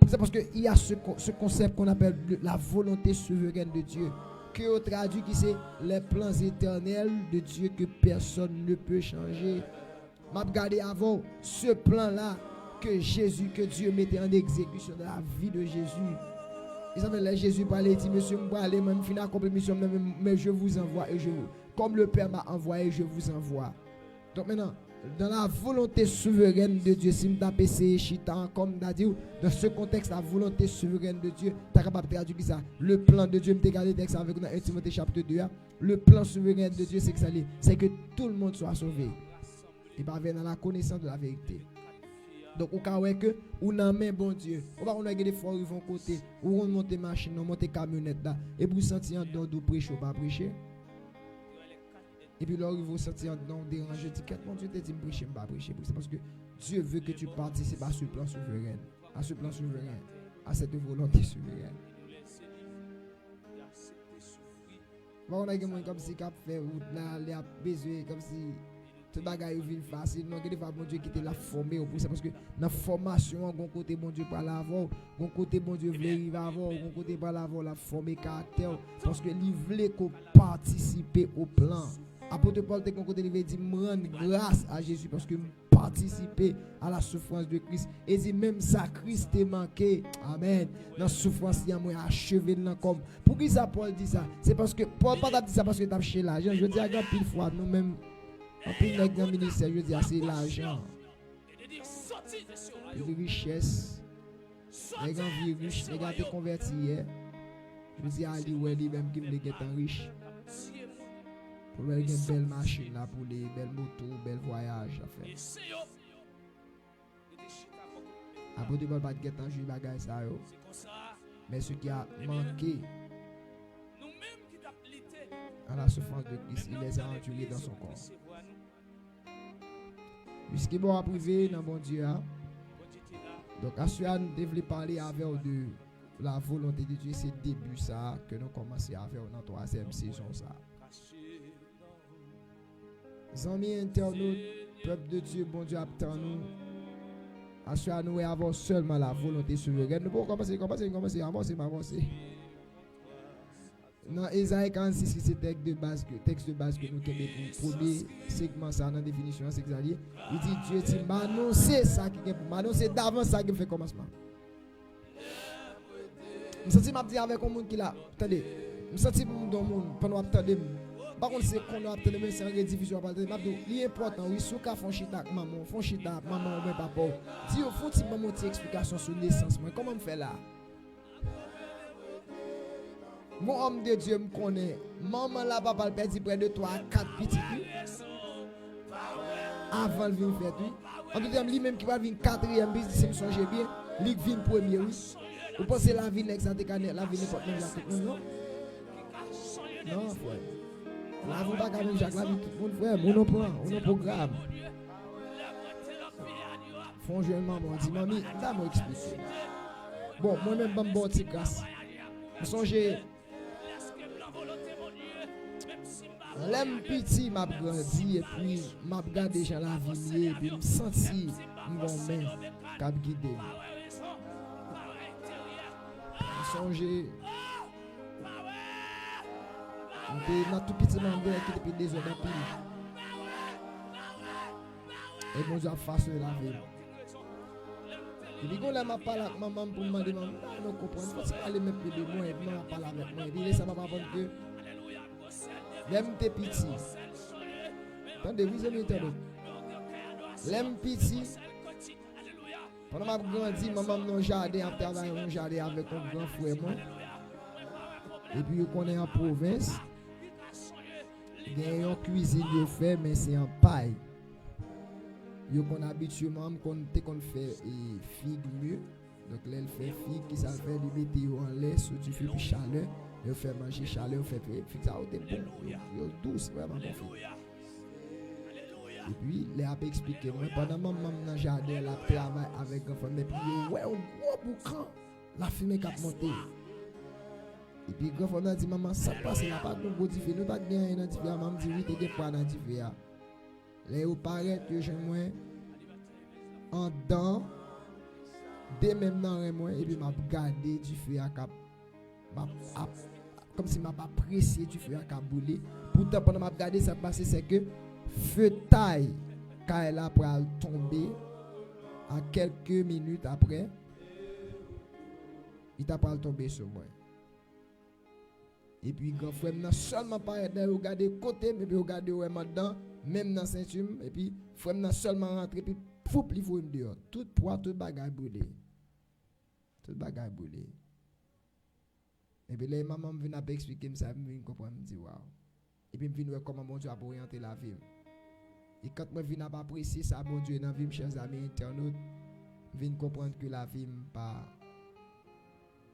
C'est parce qu'il y a ce concept qu'on appelle la volonté souveraine de Dieu. Que on traduit qui c'est les plans éternels de Dieu que personne ne peut changer. M'a regardé avant ce plan-là que Dieu mettait en exécution dans la vie de Jésus. Ils avaient là Jésus parlait, dit monsieur, je vais aller même finir accomplir mission, mais je vous envoie et comme le Père m'a envoyé, je vous envoie. Donc maintenant, dans la volonté souveraine de Dieu, si je tape Chita, comme on a dit, dans ce contexte, la volonté souveraine de Dieu, tu es capable de traduire ça. Le plan de Dieu, je vais regarder le texte avec nous dans 1 Timothée chapitre 2. Le plan souverain de Dieu, c'est que tout le monde soit sauvé. Il va venir dans la connaissance de la vérité. Donc, au cas où on a main bon Dieu, on va regarder des fois où ils vont côté, où on monte machine, on monte camionnette là, et vous sentez en dedans de prêcher ou pas prêcher. Et puis là, ils vont sentir en dedans déranger, dit mon Dieu te dit de prêcher, pas prêcher. C'est parce que Dieu veut que tu participes à ce plan souverain, à cette volonté souveraine. On a des gens comme si cap fait ou là, les a besoin comme si tout bagaille vient facile. Non, que des fois bon Dieu qui te l'a formé au plus, parce que dans la formation, on côté bon Dieu par l'avant, on côté bon Dieu veut arriver avant, on côté par l'avant la former caractère, parce que il voulait qu'on participer au plan. Apôtre Paul te côté il dit rendre grâce à Jésus parce que participer à la souffrance de Christ et dit même ça Christ est manqué. Amen. Dans la souffrance il y a moi achevé dans comme. Pour qui ça Paul dit ça? C'est parce que Paul pas dit ça parce que tu as cherché l'argent. Je dis à grand pile fois nous même en pile dans le ministère je dis c'est l'argent. Les richesses. Les grands vies riches, les gars te convertis hier. Je dis à lui ouais lui même qui me get riche. Pour avoir une belle machine là, pour les belles motos, belles voyages à faire. Après, tu ne vas pas te gâter en jus bagage ça. Mais ce qui a manqué à la souffrance de Christ, il les a endurés dans son corps. Puisqu'il va privé dans mon Dieu. Donc, à ce moment, nous devons parler avec de la volonté de Dieu. C'est le début ça que nous commençons à faire dans la 3e saison ça. Amis internautes, peuple de Dieu, bon Dieu attend nous. Assure nous avoir seulement la volonté souveraine. Nous pouvons commencer, avancer. Dans Isaïe 46, c'est le texte de base que nous avons pour le premier segment, ça dans la définition, c'est que il dit Dieu dit m'annoncer ça qui est pour m'annoncer d'avance ça qui fait commencement. Je me sens dire avec un monde qui là, attendez, je me sens dans le monde pendant attendez. Par contre, c'est qu'on a obtenu c'est en rediffusion parce que c'est important oui, sous ka font chita avec maman, font chita avec maman ou même papa. Dis au fond, si maman t'explique explication sur naissance, moi comment me fait là? Mon homme de Dieu me connaît. Maman là papa le perdu près de 3 à 4 petits avant le venir faire oui. En tout cas, lui-même qui va venir 4e business, si me songe bien, lui vient premier oui. Vous pensez la vie n'est ça te connaît, la vie n'est pas même non? Non, frère. La vie pas comme Jacques, la vie tout le monde frère, on prend, on programme. Font jeune maman dit mamie, ça m'a expliqué. Bon, moi-même pas me bon petit grâce. Je songe l'aime petit m'a grandi et puis m'a regardé gens la vie et puis me senti mon main cap guider. Songer dans tout petit monde qui depuis des heures de pile. Et bon Dieu a façonné la vie. Et puis quand m'a parlé avec maman pour me demander maman, non comprendre, faut aller même plus de moi et maman parler avec moi. Et puis ça m'a pas prendre que l'aime t'es petit. Attendez, vous avez entendu. L'aime petit. Pendant ma grandi, maman dans jardin, a travaillé dans jardin avec un grand frère moi. Et puis on est en province. Il y a une cuisine de fait mais c'est en paille. Yo qu'on habituellement qu'on fait figue mieux. Donc là elle fait figue qui ça fait du météo en lait sous du feu puis chaleur. Elle fait manger chaleur, fait figue ça au bon. Yo douce vraiment bon fait. Et puis, les a expliqué moi pendant maman dans jardin la travail avec un femme et puis ouais un gros boucan la fumée qui a monté. Et puis grand femme a dit maman ça passe là pas de modifier nous pas bien identifier maman dit oui tu pas identifier. Les ou paraît que je moi en dedans dès même dans moi et puis m'a regardé du feu à cap comme si m'a pas apprécié du feu à cap bouler. Pourtant pendant m'a regardé ça passé c'est que feu taille quand elle a pral tomber à quelques minutes après il t'a pral tomber sur moi et puis grand frère n'a seulement pas regarder côté mais puis regarder vraiment dedans même dans ceinture et puis frère n'a seulement rentré puis fou il faut me dehors tout poids tout bagaille brûlé et puis les maman me vient expliquer ça me vient comprendre me dit waouh et puis me vient voir comment mon Dieu a orienté la vie. Et quand moi viens pas apprécier ça bon Dieu dans vie chers amis internautes, viens comprendre que la vie pas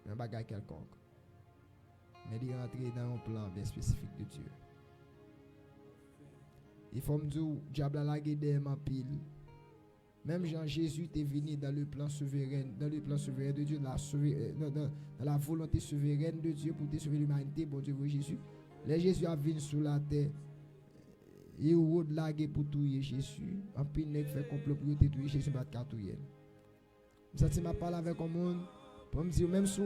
un bagage quelconque. Mais il rentrer dans un plan bien spécifique de Dieu. Il faut me dire diable a la guédé en pile. Même Jean Jésus est venu dans le plan souverain de Dieu, dans la volonté souveraine de Dieu pour sauver l'humanité, bon Dieu Jésus. Les Jésus a venu sur la terre. Il ou de la guerre pour tuer Jésus. En pile nèg fait complot pour tuer Jésus pas cartouiller. Ça m'a parlé avec un monde pour me dire même si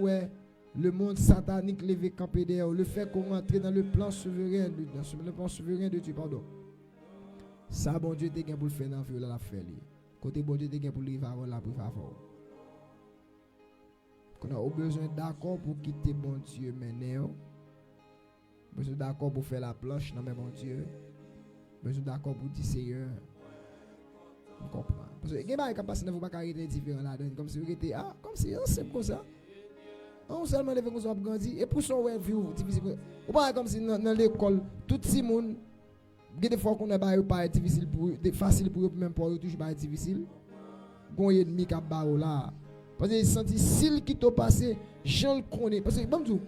le monde satanique levé campé derrière, le fait qu'on entre dans le plan souverain de Dieu, pardon. Ça bon Dieu te gain pour le faire dans vie la faire lui. Côté bon Dieu te gain pour le vivre la pour favor. Qu'on a besoin d'accord pour quitter bon Dieu maintenant. Besoin d'accord pour faire la planche non mais bon Dieu. Besoin d'accord pour dire Seigneur. On comprend. Parce que les gens qui ne vont pas arrêter différents là-dedans. Comme si vous étiez comme si c'est comme ça. On seulement lever comme ça pour grandir. Et pour son view difficile. Ou pas comme si dans l'école, tout le monde, des fois qu'on a pas difficile pour facile pour eux même pour eux toujours pas difficile. Gon ennemi qui a barre là. Parce que senti s'il qui t'a passé, je le connais. Parce que bon tout.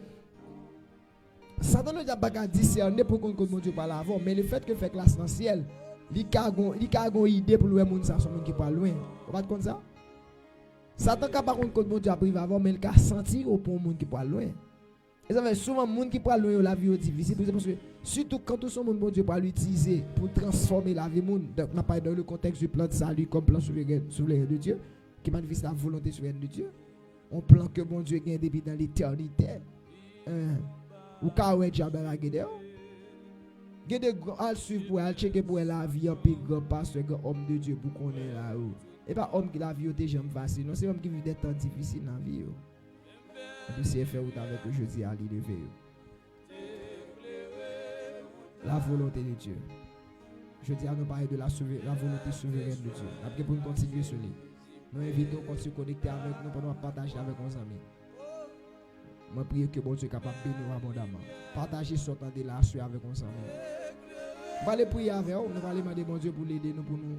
Satan ne a pas discerner pour qu'on mon Dieu parle avant, mais le fait que fait classe dans ciel, il a une idée pour le monde ça son monde qui pas loin. Vous pas comme ça? Satan n'a pas contre mon Dieu privé avant, mais il a senti au pour monde qui pas loin. Et ça fait souvent monde qui pas loin la vie difficile parce que surtout quand tout son monde bon Dieu pas l'utiliser pour transformer la vie monde. Donc n'a pas dans le contexte du plan de salut comme plan souverain de Dieu qui manifeste la volonté souveraine de Dieu. Un plan que mon Dieu gagne depuis dans l'éternité. Ou ka ouais diable la guédé. Guédé al suivre pour al checker pour la vie en puis grand pasteur grand homme de Dieu pour qu'on est là haut. Et pas homme qui la vie des gens facile, non c'est homme qui vit des temps difficiles dans la vie. Et puis c'est faire ou avec aujourd'hui à lever. la volonté de Dieu. Je dis à nous parler de la volonté souveraine de Dieu. Après, pour nous continuer sur lui, nous invitons à continuer connecter avec nous pour nous partager avec nos amis. Je prie que bon Dieu est capable de bénir abondamment. Partager ce temps de la avec nos amis. Nous allons prier avec eux, nous allons demander bon Dieu pour l'aider nous, pour nous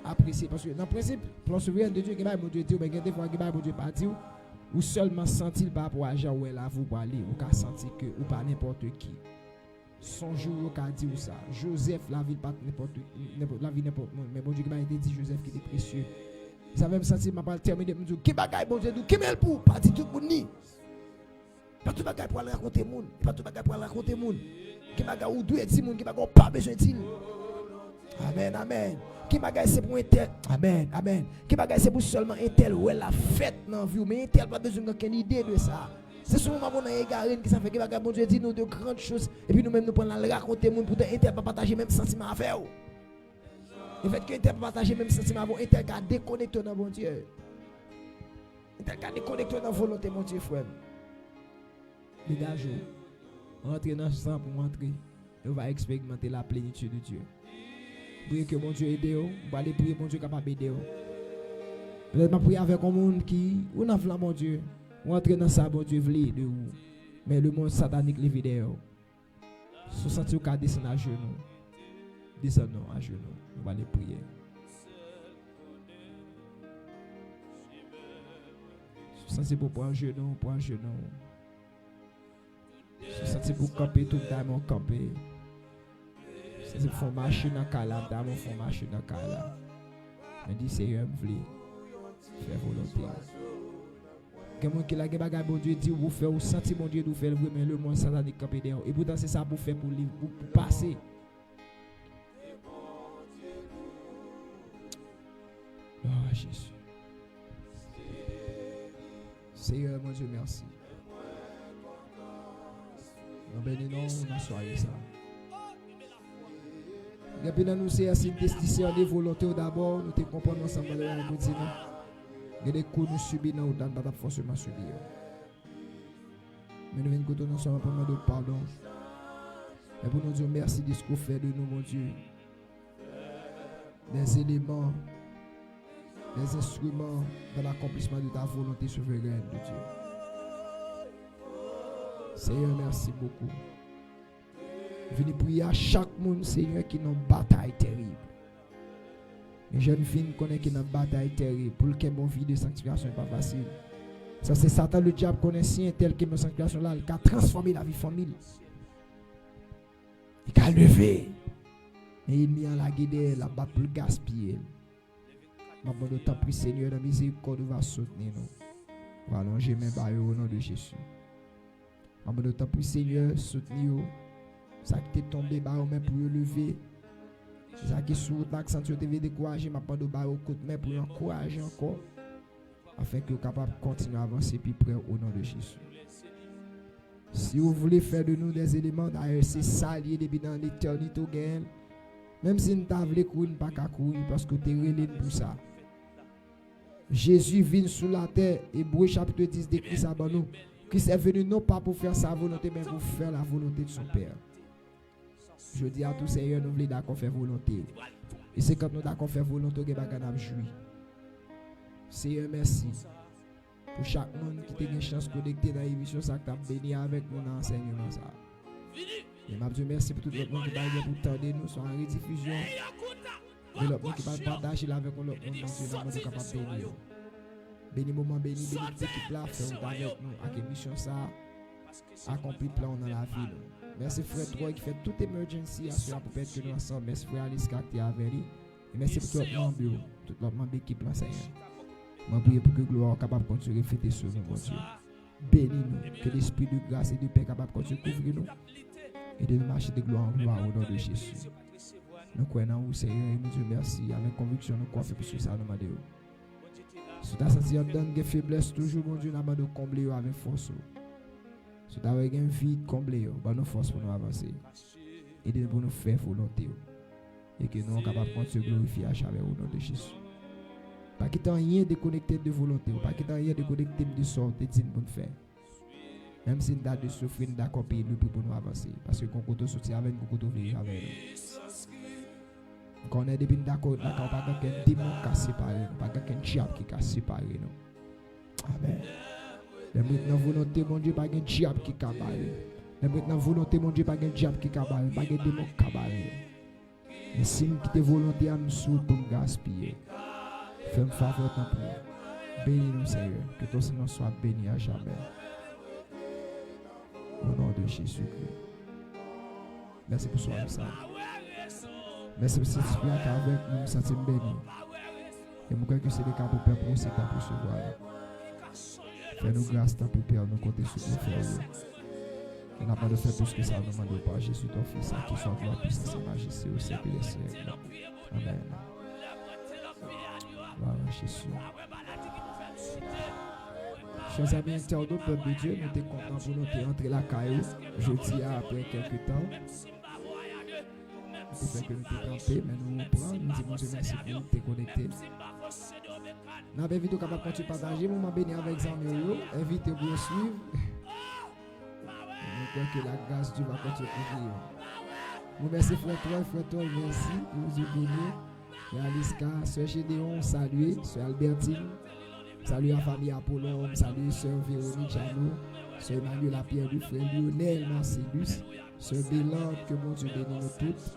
apprécier. Parce que dans le principe, plan souverain de Dieu, qui va bon Dieu dire, mais des fois, qui va bon Dieu pas dire, ou seulement sentir par rapport à Jean où elle a vous pour aller, ou qu'à sentir que, ou pas n'importe qui. Son jour, ou qu'à dire ça. Joseph, la vie pas n'importe mais bon Dieu qui m'a dit Joseph qui était précieux. Ça va me sentir, m'a pas terminé, me dire, qui bagaille bon Dieu, qui mêle pour, pas dit tout le monde ni. Pas tout bagaille pour aller raconter monde, pas tout bagaille pour aller raconter monde. Qui bagaille ou doit dire monde, qui bagaille pas besoin de dire. Amen, amen. Qui bagaille c'est pour un tel. Amen, amen. Qui bagaille c'est pour seulement un tel ou elle a fait dans vie, mais un tel pas besoin d'aucune idée de ça. C'est souvent mon égaré qui ça fait que bagaille bon Dieu dit nous de grandes choses et puis nous même nous prendre la raconter monde pour un tel pas partager même sentiment avec vous. Le fait que un tel pas partager même sentiment avec vous, un tel qui déconnecté dans bon Dieu. Un tel qui déconnecté dans la volonté mon Dieu frère. Les gars, rentrez dans ce sang pour rentrer, on va expérimenter la plénitude de Dieu. Priez que mon Dieu aide vous, on va aller prier mon Dieu capable d'aider vous. Peut-être pas prier avec un monde qui, ou n'a pas mon Dieu, ou entrer dans ça, bon Dieu veut de vous. Mais le monde satanique les vidéos. Se sentir qu'à descendre à genoux. Descendons à genoux, on va aller prier. Se sentir pour prendre genou, prendre genou. Se sentir pour camper tout le temps, camper. Se sentir pour marcher dans le calme, d'abord pour marcher dans le calme. Mais dit Seigneur, je veux faire volonté. Quelqu'un qui a des bagages, bon Dieu dit, vous faites, vous sentez mon Dieu de faire, mais le monde satanique camper derrière. Et pourtant, c'est ça pour faire pour passer. Oh Jésus. Seigneur, mon Dieu, merci. Nous bénissons dans la soirée ça. Et puis nous c'est une décision de volonté d'abord, nous te comprenons ensemble là nous disons. Il y a des coups nous subis dans notre forcément subir. Mais nous venons côté nous sommes pour demander pardon. Et pour nous dire merci de ce qu'on fait de nous mon Dieu. Des éléments, des instruments dans l'accomplissement de ta volonté souveraine de Dieu. Seigneur, merci beaucoup. Venez prier à chaque monde, Seigneur, qui est dans une bataille terrible. Les jeunes filles connaissent qui est dans une bataille terrible. Pour que mon vie de sanctification n'est pas facile. Ça, c'est Satan, le diable, connaît si un tel que mon sanctification là, il a transformé la vie de famille. Il a levé. Et il mis en la guider, la battre pour le gaspiller. Je vous prie, Seigneur, dans miséricorde, va soutenir nous. Va allonger mes barres au nom de Jésus. Je vous prie, Seigneur, soutenir nous. Ça qui est tombé, bah, mais pour lever. Ça qui est sous l'accent, tu devais décourager, ma part de bah, au côté, mais pour encourager encore. Afin que vous soyez capable de continuer à avancer plus près au nom de Jésus. Si vous voulez faire de nous des éléments, d'ailleurs, c'est ça lié depuis dans l'éternité. Même si nous t'avons courir, pas qu'à courir, parce que tu es relé pour ça. Jésus vient sur la terre, et Hébreux chapitre 10 décrit ça pour nous. Christ est venu non pas pour faire sa volonté, mais pour faire la volonté de son Père. Je dis à tous, Seigneur, nous voulons d'accord faire volonté. Et c'est quand nous d'accord faire volonté que nous allons jouir. Seigneur, merci. Pour chaque monde qui a une chance de connecter dans l'émission, ça que tu as béni avec mon enseignement. Et je dis merci pour tout le monde qui va venir pour tendre nous sur la rediffusion. Et le monde qui va partager avec nous, l'autre monde, nous sommes capables de bénir. Béni moment, béni toute équipe là, faire avec nous, avec l'émission ça, accompli plan dans la vie. Merci frère Troy qui fait toute emergency à pour être que nous ensemble. Merci frère Alice qui est avec lui. Et merci pour tout le monde, tout le monde d'équipe là, Seigneur. Je prie pour que gloire soit capable de continuer à fêter sur nous, mon Dieu. Bénis-nous, que l'esprit de grâce et de paix soit capable de continuer à couvrir nous. Et de nous marcher de gloire en gloire au nom de Jésus. Nous croyons en vous, Seigneur, et nous disons merci. Avec conviction, nous croyons pour ce ça, nous demandons. Si tu as senti une faiblesse, toujours, mon Dieu, nous demandons de combler avec force. Si tu as une vie comblée, nous avons force pour nous avancer. Et de nous faire volonté. Et que nous sommes capables de continuer à glorifier à chaque au nom de Jésus. Pas qu'il n'y ait rien de connecté de volonté, pas qu'il n'y ait rien de connecté de sorte de dire pour nous faire. Même si nous avons de souffrir, nous d'accord payer le prix pour nous avancer. Parce que quand on sortit avec nous, quand on vit avec nous. Quand on est depuis d'accord, pas quelqu'un démon qui a séparé nous, pas quelqu'un diable qui a séparé nous. Amen. Mais maintenant, volonté, mon Dieu, pas un diable qui a barré. Mais maintenant, volonté, mon Dieu, pas un diable qui a barré, pas un démon qui a barré. Mais si nous quittons volonté à nous souffrir pour nous gaspiller, fais-moi faveur tant pour bénis-nous, Seigneur, que ton Seigneur soit béni à jamais. Au nom de Jésus-Christ. Merci pour ce soir. Merci pour cette esprit avec nous, nous sommes bénis. Et nous croyons que c'est le cas pour Père pour aussi pour recevoir. Fais-nous grâce pour Père, nous compter sur nous faire. On n'a pas de faire tout ce que ça nous demande par Jésus, ton Fils, qui soit gloire, puissance et majesté au siècle des siècles. Amen. Gloire à Jésus. Chers amis internautes, peuple de Dieu, nous sommes contents pour nous entrer la caillou. Jeudi après quelques temps. C'est que nous sommes campés, mais nous prenons, nous disons Dieu merci pour nous connecter. Nous avons invité capable de continuer à partager, nous m'avons béni avec Zamio, invité pour suivre. Nous croyons que la grâce de Dieu va continuer à couvrir. Nous merci frère toi, merci pour nous bénir. Aliska, Sœur Gédéon, saluer, Sœur Albertine, saluer la famille Apollon, saluer Sœur Véronique Jano, Sœur Emmanuel Lapierre du frère Lionel Marcellus, Sœur Bélande, que mon Dieu bénisse nous toutes.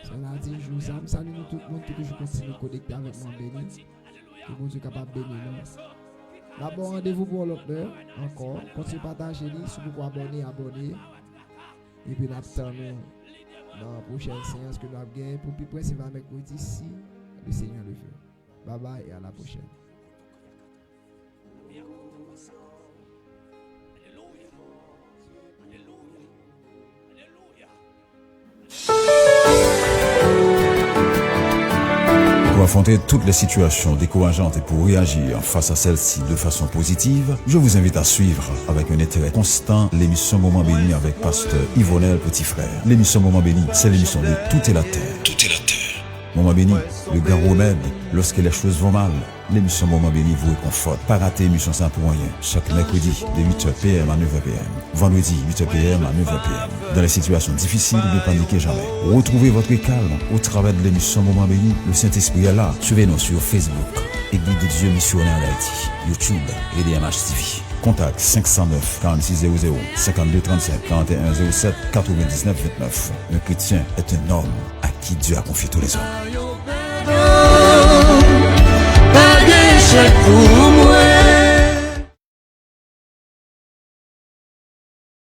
Sœur Nadine Jousam, salut nous tout le monde qui toujours continue à connecter avec moi béni. Que mon Dieu est capable de bénir nous. D'abord, rendez-vous pour l'autre heure, encore. Continuez à partager, si vous pouvez abonner. Et puis, nous attendons dans la prochaine séance que nous avons gagné. Pour plus près, c'est mercredi si le Seigneur le veut. Bye bye et à la prochaine. Pour affronter toutes les situations décourageantes et pour réagir face à celles-ci de façon positive, je vous invite à suivre avec un intérêt constant l'émission Moment Béni avec pasteur Yvonel Petit Frère. L'émission Moment Béni, c'est l'émission de Tout est la terre. Tout est la terre. Moment Béni, le grand remède lorsque les choses vont mal. L'émission Moment Béni vous réconforte. Pas rater l'émission sans pour rien. Chaque mercredi de 8h PM à 9h PM. Vendredi 8h PM à 9h PM. Dans les situations difficiles, ne paniquez jamais. Retrouvez votre calme au travers de l'émission Moment Béni. Le Saint-Esprit est là. Suivez-nous sur Facebook, Église de Dieu Missionnaire d'Haïti, YouTube et DMH TV. Contact 509 4600 52 35 41 07 99 29. Un chrétien est un homme à qui Dieu a confié tous les hommes. Pas d'échec pour moi.